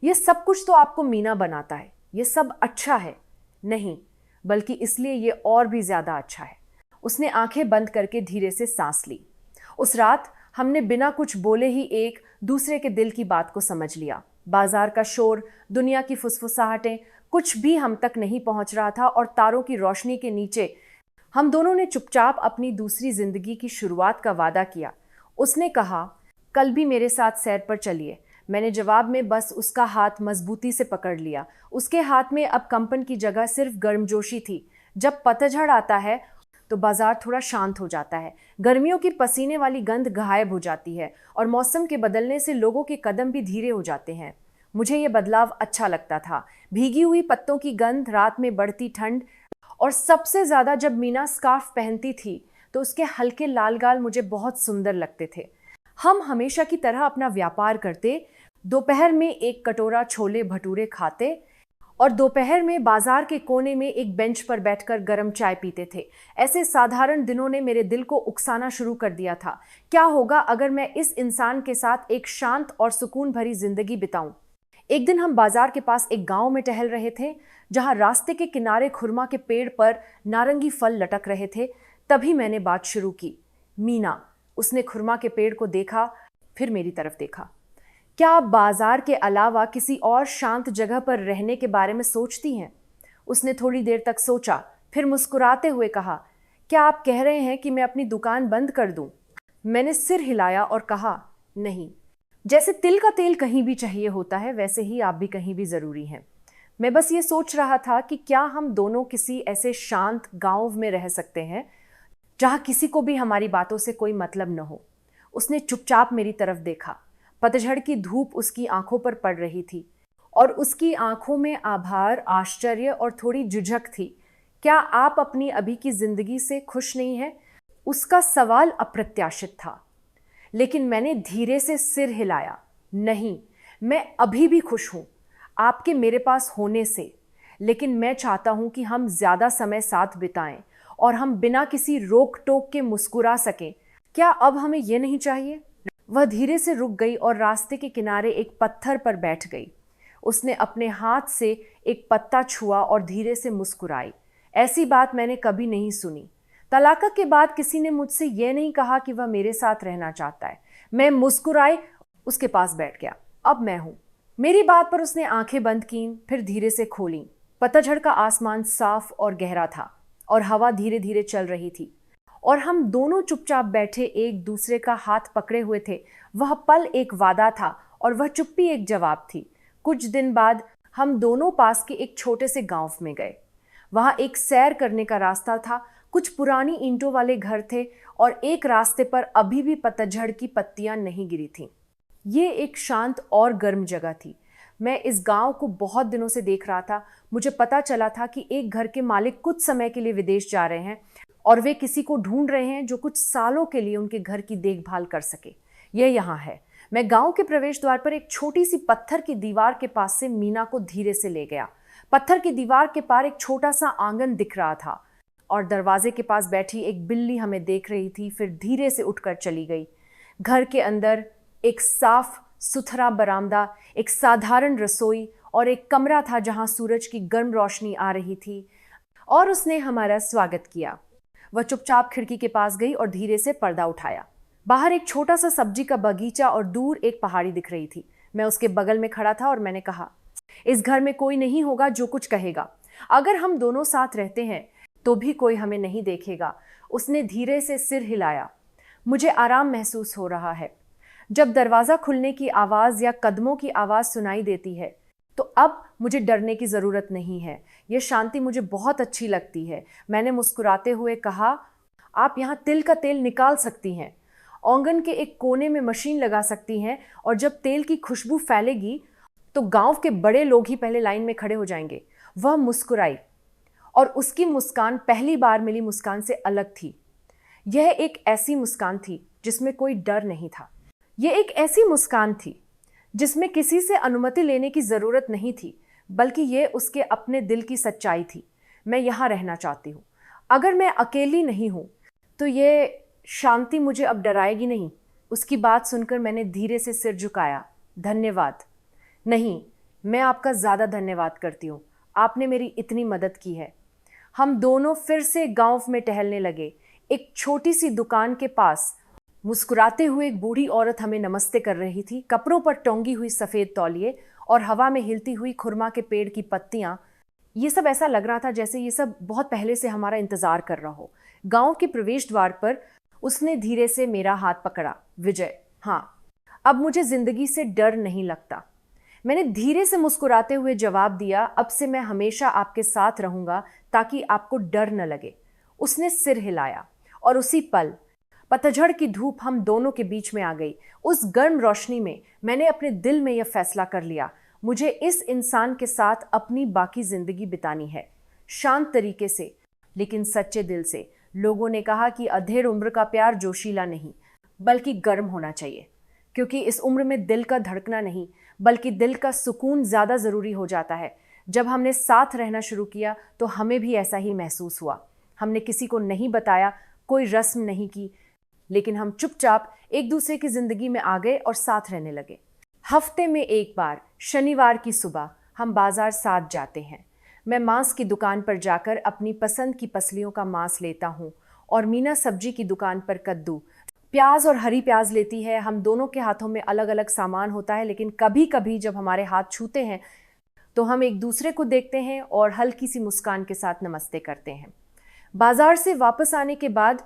ये सब कुछ तो आपको मीना बनाता है। ये सब अच्छा है? नहीं, बल्कि इसलिए ये और भी ज़्यादा अच्छा है। उसने आंखें बंद करके धीरे से सांस ली। उस रात हमने बिना कुछ बोले ही एक दूसरे के दिल की बात को समझ लिया। बाजार का शोर, दुनिया की फुसफुसाहटें, कुछ भी हम तक नहीं पहुंच रहा था और तारों की रोशनी के नीचे हम दोनों ने चुपचाप अपनी दूसरी जिंदगी की शुरुआत का वादा किया। उसने कहा, कल भी मेरे साथ सैर पर चलिए। मैंने जवाब में बस उसका हाथ मजबूती से पकड़ लिया। उसके हाथ में अब कंपन की जगह सिर्फ गर्मजोशी थी। जब पतझड़ आता है तो बाजार थोड़ा शांत हो जाता है। गर्मियों की पसीने वाली गंध गायब हो जाती है और मौसम के बदलने से लोगों के कदम भी धीरे हो जाते हैं। मुझे ये बदलाव अच्छा लगता था। भीगी हुई पत्तों की गंध, रात में बढ़ती ठंड और सबसे ज़्यादा जब मीना स्कार्फ पहनती थी तो उसके हल्के लाल गाल मुझे बहुत सुंदर लगते थे। हम हमेशा की तरह अपना व्यापार करते, दोपहर में एक कटोरा छोले भटूरे खाते और दोपहर में बाजार के कोने में एक बेंच पर बैठकर गर्म चाय पीते थे। ऐसे साधारण दिनों ने मेरे दिल को उकसाना शुरू कर दिया था। क्या होगा अगर मैं इस इंसान के साथ एक शांत और सुकून भरी जिंदगी बिताऊं? एक दिन हम बाजार के पास एक गांव में टहल रहे थे, जहां रास्ते के किनारे खुरमा के पेड़ पर नारंगी फल लटक रहे थे। तभी मैंने बात शुरू की, मीना। उसने खुरमा के पेड़ को देखा, फिर मेरी तरफ देखा। क्या आप बाजार के अलावा किसी और शांत जगह पर रहने के बारे में सोचती हैं? उसने थोड़ी देर तक सोचा, फिर मुस्कुराते हुए कहा, क्या आप कह रहे हैं कि मैं अपनी दुकान बंद कर दूं? मैंने सिर हिलाया और कहा, नहीं। जैसे तिल का तेल कहीं भी चाहिए होता है, वैसे ही आप भी कहीं भी ज़रूरी हैं। मैं बस ये सोच रहा था कि क्या हम दोनों किसी ऐसे शांत गांव में रह सकते हैं जहां किसी को भी हमारी बातों से कोई मतलब न हो। उसने चुपचाप मेरी तरफ देखा। पतझड़ की धूप उसकी आंखों पर पड़ रही थी और उसकी आंखों में आभार, आश्चर्य और थोड़ी झिझक थी। क्या आप अपनी अभी की जिंदगी से खुश नहीं हैं? उसका सवाल अप्रत्याशित था, लेकिन मैंने धीरे से सिर हिलाया। नहीं, मैं अभी भी खुश हूं आपके मेरे पास होने से, लेकिन मैं चाहता हूं कि हम ज्यादा समय साथ बिताएं और हम बिना किसी रोक टोक के मुस्कुरा सकें। क्या अब हमें यह नहीं चाहिए? वह धीरे से रुक गई और रास्ते के किनारे एक पत्थर पर बैठ गई। उसने अपने हाथ से एक पत्ता छुआ और धीरे से मुस्कुराई। ऐसी बात मैंने कभी नहीं सुनी। तलाक के बाद किसी ने मुझसे यह नहीं कहा कि वह मेरे साथ रहना चाहता है। मैं मुस्कुराई, उसके पास बैठ गया। अब मैं हूं। मेरी बात पर उसने आंखें बंद कीं, फिर धीरे से खोलीं। पतझड़ का आसमान साफ और गहरा था और हवा धीरे धीरे चल रही थी और हम दोनों चुपचाप बैठे एक दूसरे का हाथ पकड़े हुए थे। वह पल एक वादा था और वह चुप्पी एक जवाब थी। कुछ दिन बाद हम दोनों पास के एक छोटे से गांव में गए। वहां एक सैर करने का रास्ता था, कुछ पुरानी ईंटों वाले घर थे और एक रास्ते पर अभी भी पतझड़ की पत्तियां नहीं गिरी थीं। ये एक शांत और गर्म जगह थी। मैं इस गांव को बहुत दिनों से देख रहा था। मुझे पता चला था कि एक घर के मालिक कुछ समय के लिए विदेश जा रहे हैं और वे किसी को ढूंढ रहे हैं जो कुछ सालों के लिए उनके घर की देखभाल कर सके। यह यहाँ है। मैं गांव के प्रवेश द्वार पर एक छोटी सी पत्थर की दीवार के पास से मीना को धीरे से ले गया। पत्थर की दीवार के पार एक छोटा सा आंगन दिख रहा था और दरवाजे के पास बैठी एक बिल्ली हमें देख रही थी, फिर धीरे से उठकर चली गई। घर के अंदर एक साफ सुथरा बरामदा, एक साधारण रसोई और एक कमरा था जहां सूरज की गर्म रोशनी आ रही थी और उसने हमारा स्वागत किया। वह चुपचाप खिड़की के पास गई और धीरे से पर्दा उठाया। बाहर एक छोटा सा सब्जी का बगीचा और दूर एक पहाड़ी दिख रही थी। मैं उसके बगल में खड़ा था और मैंने कहा, इस घर में कोई नहीं होगा जो कुछ कहेगा। अगर हम दोनों साथ रहते हैं तो भी कोई हमें नहीं देखेगा। उसने धीरे से सिर हिलाया। मुझे आराम महसूस हो रहा है। जब दरवाज़ा खुलने की आवाज़ या कदमों की आवाज़ सुनाई देती है तो अब मुझे डरने की ज़रूरत नहीं है। यह शांति मुझे बहुत अच्छी लगती है। मैंने मुस्कुराते हुए कहा, आप यहाँ तिल का तेल निकाल सकती हैं, आंगन के एक कोने में मशीन लगा सकती हैं, और जब तेल की खुशबू फैलेगी तो गांव के बड़े लोग ही पहले लाइन में खड़े हो जाएंगे। वह मुस्कुराई और उसकी मुस्कान पहली बार मिली मुस्कान से अलग थी। यह एक ऐसी मुस्कान थी जिसमें कोई डर नहीं था। यह एक ऐसी मुस्कान थी जिसमें किसी से अनुमति लेने की ज़रूरत नहीं थी, बल्कि यह उसके अपने दिल की सच्चाई थी। मैं यहाँ रहना चाहती हूँ। अगर मैं अकेली नहीं हूँ तो ये शांति मुझे अब डराएगी नहीं। उसकी बात सुनकर मैंने धीरे से सिर झुकाया। धन्यवाद। नहीं, मैं आपका ज़्यादा धन्यवाद करती हूँ। आपने मेरी इतनी मदद की है। हम दोनों फिर से गांव में टहलने लगे। एक छोटी सी दुकान के पास मुस्कुराते हुए एक बूढ़ी औरत हमें नमस्ते कर रही थी। कपड़ों पर टंगी हुई सफ़ेद तौलिए और हवा में हिलती हुई खुरमा के पेड़ की पत्तियाँ, ये सब ऐसा लग रहा था जैसे ये सब बहुत पहले से हमारा इंतज़ार कर रहा हो। गांव के प्रवेश द्वार पर उसने धीरे से मेरा हाथ पकड़ा। विजय, हाँ, अब मुझे ज़िंदगी से डर नहीं लगता। मैंने धीरे से मुस्कुराते हुए जवाब दिया, अब से मैं हमेशा आपके साथ रहूँगा ताकि आपको डर न लगे। उसने सिर हिलाया और उसी पल पतझड़ की धूप हम दोनों के बीच में आ गई। उस गर्म रोशनी में मैंने अपने दिल में यह फैसला कर लिया, मुझे इस इंसान के साथ अपनी बाकी ज़िंदगी बितानी है, शांत तरीके से लेकिन सच्चे दिल से। लोगों ने कहा कि अधेड़ उम्र का प्यार जोशीला नहीं बल्कि गर्म होना चाहिए, क्योंकि इस उम्र में दिल का धड़कना नहीं बल्कि दिल का सुकून ज़्यादा ज़रूरी हो जाता है। जब हमने साथ रहना शुरू किया तो हमें भी ऐसा ही महसूस हुआ। हमने किसी को नहीं बताया, कोई रस्म नहीं की, लेकिन हम चुपचाप एक दूसरे की ज़िंदगी में आ गए और साथ रहने लगे। हफ्ते में एक बार शनिवार की सुबह हम बाज़ार साथ जाते हैं। मैं मांस की दुकान पर जाकर अपनी पसंद की पसलियों का मांस लेता हूँ और मीना सब्जी की दुकान पर कद्दू, प्याज और हरी प्याज लेती है। हम दोनों के हाथों में अलग अलग सामान होता है, लेकिन कभी कभी जब हमारे हाथ छूते हैं तो हम एक दूसरे को देखते हैं और हल्की सी मुस्कान के साथ नमस्ते करते हैं। बाजार से वापस आने के बाद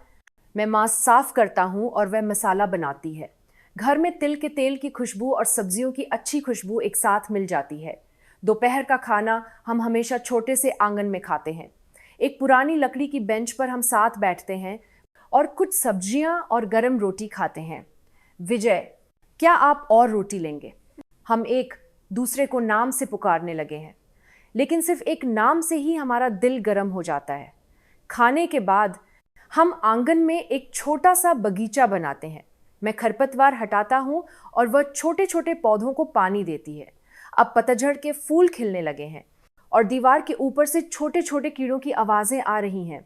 मैं मांस साफ करता हूँ और वह मसाला बनाती है। घर में तिल के तेल की खुशबू और सब्जियों की अच्छी खुशबू एक साथ मिल जाती है। दोपहर का खाना हम हमेशा छोटे से आंगन में खाते हैं। एक पुरानी लकड़ी की बेंच पर हम साथ बैठते हैं और कुछ सब्जियां और गरम रोटी खाते हैं। विजय, क्या आप और रोटी लेंगे? हम एक दूसरे को नाम से पुकारने लगे हैं, लेकिन सिर्फ एक नाम से ही हमारा दिल गर्म हो जाता है। खाने के बाद हम आंगन में एक छोटा सा बगीचा बनाते हैं। मैं खरपतवार हटाता हूँ और वह छोटे छोटे पौधों को पानी देती है। अब पतझड़ के फूल खिलने लगे हैं और दीवार के ऊपर से छोटे छोटे कीड़ों की आवाज़ें आ रही हैं।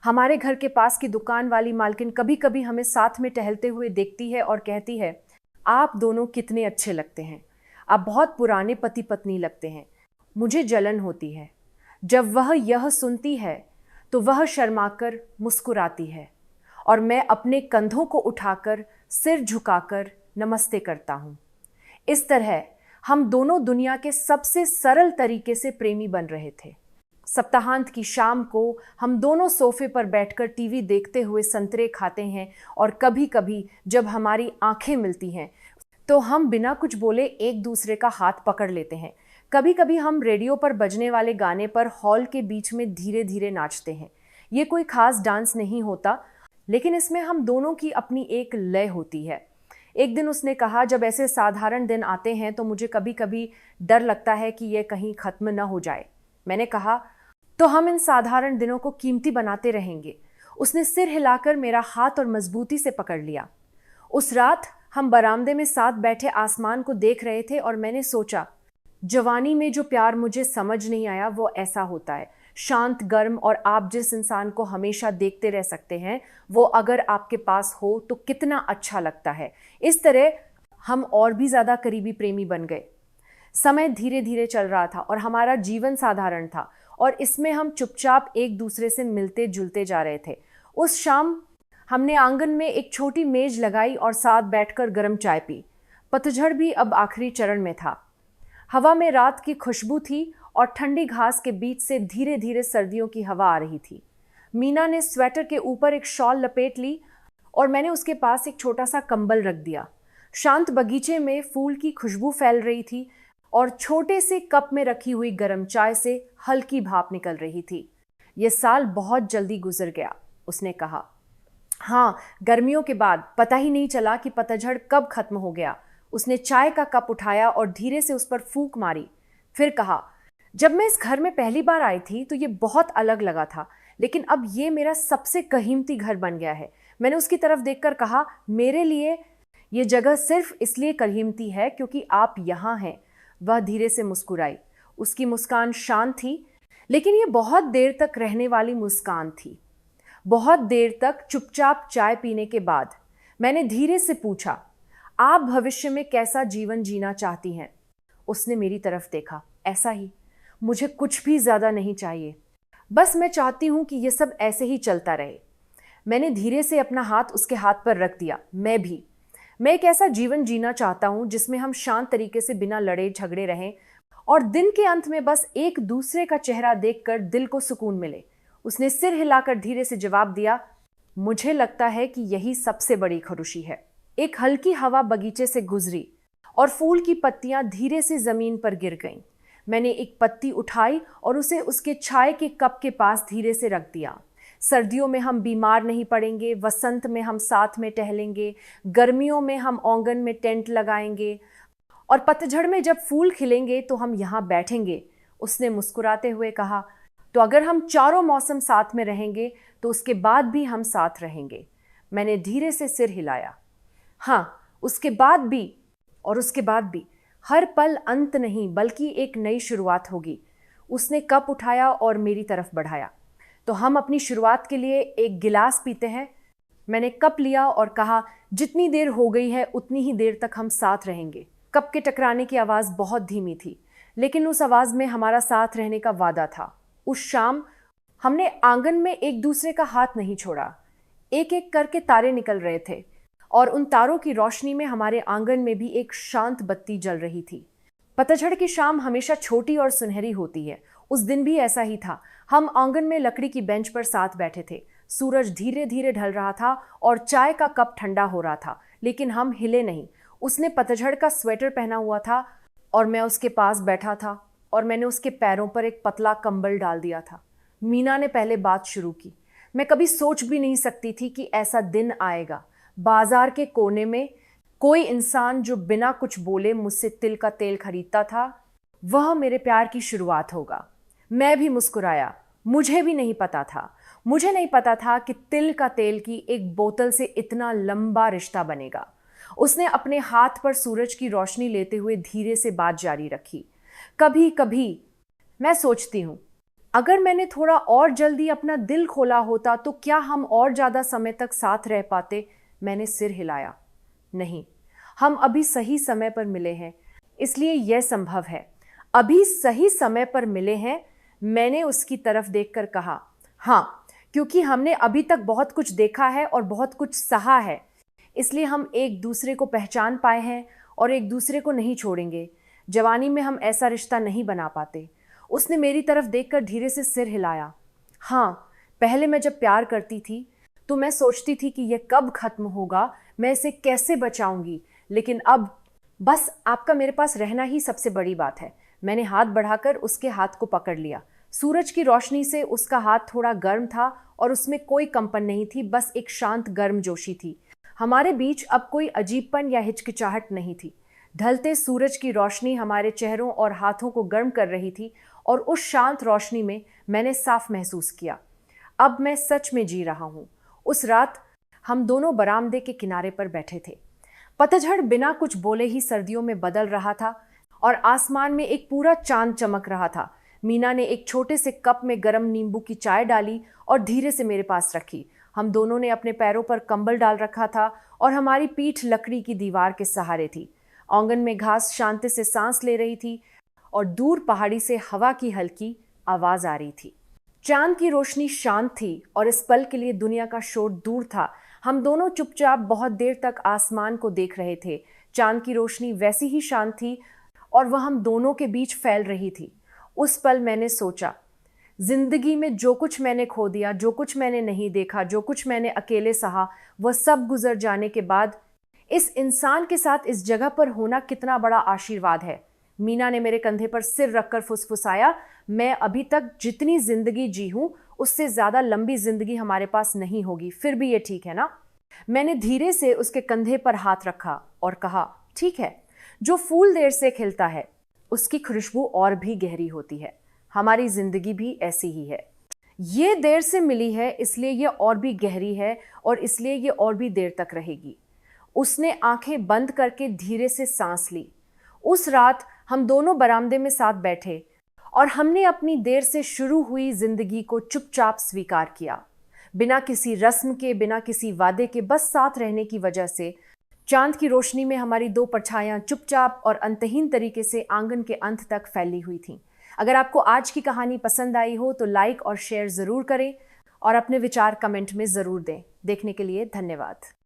हमारे घर के पास की दुकान वाली मालकिन कभी कभी हमें साथ में टहलते हुए देखती है और कहती है, आप दोनों कितने अच्छे लगते हैं, आप बहुत पुराने पति पत्नी लगते हैं। मुझे जलन होती है। जब वह यह सुनती है तो वह शर्माकर मुस्कुराती है और मैं अपने कंधों को उठाकर सिर झुकाकर नमस्ते करता हूँ। इस तरह हम दोनों दुनिया के सबसे सरल तरीके से प्रेमी बन रहे थे। सप्ताहांत की शाम को हम दोनों सोफे पर बैठकर टीवी देखते हुए संतरे खाते हैं और कभी कभी जब हमारी आंखें मिलती हैं तो हम बिना कुछ बोले एक दूसरे का हाथ पकड़ लेते हैं। कभी कभी हम रेडियो पर बजने वाले गाने पर हॉल के बीच में धीरे धीरे नाचते हैं। ये कोई खास डांस नहीं होता, लेकिन इसमें हम दोनों की अपनी एक लय होती है। एक दिन उसने कहा, जब ऐसे साधारण दिन आते हैं तो मुझे कभी कभी डर लगता है कि ये कहीं ख़त्म न हो जाए। मैंने कहा, तो हम इन साधारण दिनों को कीमती बनाते रहेंगे। उसने सिर हिलाकर मेरा हाथ और मजबूती से पकड़ लिया। उस रात हम बरामदे में साथ बैठे आसमान को देख रहे थे और मैंने सोचा, जवानी में जो प्यार मुझे समझ नहीं आया वो ऐसा होता है, शांत, गर्म, और आप जिस इंसान को हमेशा देखते रह सकते हैं वो अगर आपके पास हो तो कितना अच्छा लगता है। इस तरह हम और भी ज़्यादा करीबी प्रेमी बन गए। समय धीरे धीरे चल रहा था और हमारा जीवन साधारण था और इसमें हम चुपचाप एक दूसरे से मिलते जुलते जा रहे थे। उस शाम हमने आंगन में एक छोटी मेज लगाई और साथ बैठकर गर्म चाय पी। पतझड़ भी अब आखिरी चरण में था। हवा में रात की खुशबू थी और ठंडी घास के बीच से धीरे धीरे सर्दियों की हवा आ रही थी। मीना ने स्वेटर के ऊपर एक शॉल लपेट ली और मैंने उसके पास एक छोटा सा कंबल रख दिया। शांत बगीचे में फूल की खुशबू फैल रही थी और छोटे से कप में रखी हुई गर्म चाय से हल्की भाप निकल रही थी। ये साल बहुत जल्दी गुजर गया, उसने कहा। हाँ, गर्मियों के बाद पता ही नहीं चला कि पतझड़ कब खत्म हो गया। उसने चाय का कप उठाया और धीरे से उस पर फूंक मारी। फिर कहा, जब मैं इस घर में पहली बार आई थी तो ये बहुत अलग लगा था, लेकिन अब ये मेरा सबसे कीमती घर बन गया है। मैंने उसकी तरफ देखकर कहा, मेरे लिए ये जगह सिर्फ इसलिए कीमती है क्योंकि आप यहाँ हैं। वह धीरे से मुस्कुराई। उसकी मुस्कान शांत थी, लेकिन ये बहुत देर तक रहने वाली मुस्कान थी। बहुत देर तक चुपचाप चाय पीने के बाद मैंने धीरे से पूछा, आप भविष्य में कैसा जीवन जीना चाहती हैं? उसने मेरी तरफ देखा। ऐसा ही, मुझे कुछ भी ज्यादा नहीं चाहिए, बस मैं चाहती हूं कि ये सब ऐसे ही चलता रहे। मैंने धीरे से अपना हाथ उसके हाथ पर रख दिया। मैं एक ऐसा जीवन जीना चाहता हूं जिसमें हम शांत तरीके से बिना लड़े झगड़े रहें और दिन के अंत में बस एक दूसरे का चेहरा देखकर दिल को सुकून मिले। उसने सिर हिलाकर धीरे से जवाब दिया, मुझे लगता है कि यही सबसे बड़ी खुशी है। एक हल्की हवा बगीचे से गुजरी और फूल की पत्तियां धीरे से जमीन पर गिर गईं। मैंने एक पत्ती उठाई और उसे उसके चाय के कप के पास धीरे से रख दिया। सर्दियों में हम बीमार नहीं पड़ेंगे, वसंत में हम साथ में टहलेंगे, गर्मियों में हम आंगन में टेंट लगाएंगे और पतझड़ में जब फूल खिलेंगे तो हम यहाँ बैठेंगे। उसने मुस्कुराते हुए कहा, तो अगर हम चारों मौसम साथ में रहेंगे तो उसके बाद भी हम साथ रहेंगे। मैंने धीरे से सिर हिलाया। हाँ, उसके बाद भी, और उसके बाद भी। हर पल अंत नहीं बल्कि एक नई शुरुआत होगी। उसने कप उठाया और मेरी तरफ बढ़ाया। तो हम अपनी शुरुआत के लिए एक गिलास पीते हैं। मैंने कप लिया और कहा, जितनी देर हो गई है उतनी ही देर तक हम साथ रहेंगे। कप के टकराने की आवाज़ बहुत धीमी थी, लेकिन उस आवाज़ में हमारा साथ रहने का वादा था। उस शाम हमने आंगन में एक दूसरे का हाथ नहीं छोड़ा। एक एक करके तारे निकल रहे थे और उन तारों की रोशनी में हमारे आंगन में भी एक शांत बत्ती जल रही थी। पतझड़ की शाम हमेशा छोटी और सुनहरी होती है। उस दिन भी ऐसा ही था। हम आंगन में लकड़ी की बेंच पर साथ बैठे थे। सूरज धीरे धीरे ढल रहा था और चाय का कप ठंडा हो रहा था, लेकिन हम हिले नहीं। उसने पतझड़ का स्वेटर पहना हुआ था और मैं उसके पास बैठा था और मैंने उसके पैरों पर एक पतला कंबल डाल दिया था। मीना ने पहले बात शुरू की। मैं कभी सोच भी नहीं सकती थी कि ऐसा दिन आएगा। बाजार के कोने में कोई इंसान जो बिना कुछ बोले मुझसे तिल का तेल खरीदता था, वह मेरे प्यार की शुरुआत होगा। मैं भी मुस्कुराया। मुझे नहीं पता था कि तिल का तेल की एक बोतल से इतना लंबा रिश्ता बनेगा। उसने अपने हाथ पर सूरज की रोशनी लेते हुए धीरे से बात जारी रखी। कभी कभी मैं सोचती हूँ, अगर मैंने थोड़ा और जल्दी अपना दिल खोला होता तो क्या हम और ज्यादा समय तक साथ रह पाते? मैंने सिर हिलाया। नहीं, हम अभी सही समय पर मिले हैं, इसलिए यह संभव है। अभी सही समय पर मिले हैं, मैंने उसकी तरफ देखकर कहा। हाँ, क्योंकि हमने अभी तक बहुत कुछ देखा है और बहुत कुछ सहा है, इसलिए हम एक दूसरे को पहचान पाए हैं और एक दूसरे को नहीं छोड़ेंगे। जवानी में हम ऐसा रिश्ता नहीं बना पाते। उसने मेरी तरफ देखकर धीरे से सिर हिलाया। हाँ, पहले मैं जब प्यार करती थी तो मैं सोचती थी कि यह कब खत्म होगा, मैं इसे कैसे बचाऊंगी, लेकिन अब बस आपका मेरे पास रहना ही सबसे बड़ी बात है। मैंने हाथ बढ़ाकर उसके हाथ को पकड़ लिया। सूरज की रोशनी से उसका हाथ थोड़ा गर्म था और उसमें कोई कंपन नहीं थी, बस एक शांत गर्मजोशी थी। हमारे बीच अब कोई अजीबपन या हिचकिचाहट नहीं थी। ढलते सूरज की रोशनी हमारे चेहरों और हाथों को गर्म कर रही थी और उस शांत रोशनी में मैंने साफ महसूस किया, अब मैं सच में जी रहा हूँ। उस रात हम दोनों बरामदे के किनारे पर बैठे थे। पतझड़ बिना कुछ बोले ही सर्दियों में बदल रहा था और आसमान में एक पूरा चांद चमक रहा था। मीना ने एक छोटे से कप में गर्म नींबू की चाय डाली और धीरे से मेरे पास रखी। हम दोनों ने अपने पैरों पर कंबल डाल रखा था और हमारी पीठ लकड़ी की दीवार के सहारे थी। आंगन में घास शांति से सांस ले रही थी और दूर पहाड़ी से हवा की हल्की आवाज आ रही थी। चांद की रोशनी शांत थी और इस पल के लिए दुनिया का शोर दूर था। हम दोनों चुपचाप बहुत देर तक आसमान को देख रहे थे। चांद की रोशनी वैसी ही शांत थी और वह हम दोनों के बीच फैल रही थी। उस पल मैंने सोचा, जिंदगी में जो कुछ मैंने खो दिया, जो कुछ मैंने नहीं देखा, जो कुछ मैंने अकेले सहा, वह सब गुजर जाने के बाद इस इंसान के साथ इस जगह पर होना कितना बड़ा आशीर्वाद है। मीना ने मेरे कंधे पर सिर रखकर फुसफुसाया, मैं अभी तक जितनी जिंदगी जी हूं उससे ज्यादा लंबी जिंदगी हमारे पास नहीं होगी, फिर भी ये ठीक है ना? मैंने धीरे से उसके कंधे पर हाथ रखा और कहा, ठीक है, जो फूल देर से खिलता है उसकी खुशबू और भी गहरी होती है। हमारी जिंदगी भी ऐसी ही है। ये देर से मिली है इसलिए ये और भी गहरी है और इसलिए ये और भी देर तक रहेगी। उसने आंखें बंद करके धीरे से सांस ली। उस रात हम दोनों बरामदे में साथ बैठे और हमने अपनी देर से शुरू हुई जिंदगी को चुपचाप स्वीकार किया, बिना किसी रस्म के, बिना किसी वादे के, बस साथ रहने की वजह से। चांद की रोशनी में हमारी दो परछाइयां चुपचाप और अंतहीन तरीके से आंगन के अंत तक फैली हुई थीं। अगर आपको आज की कहानी पसंद आई हो तो लाइक और शेयर ज़रूर करें और अपने विचार कमेंट में ज़रूर दें। देखने के लिए धन्यवाद।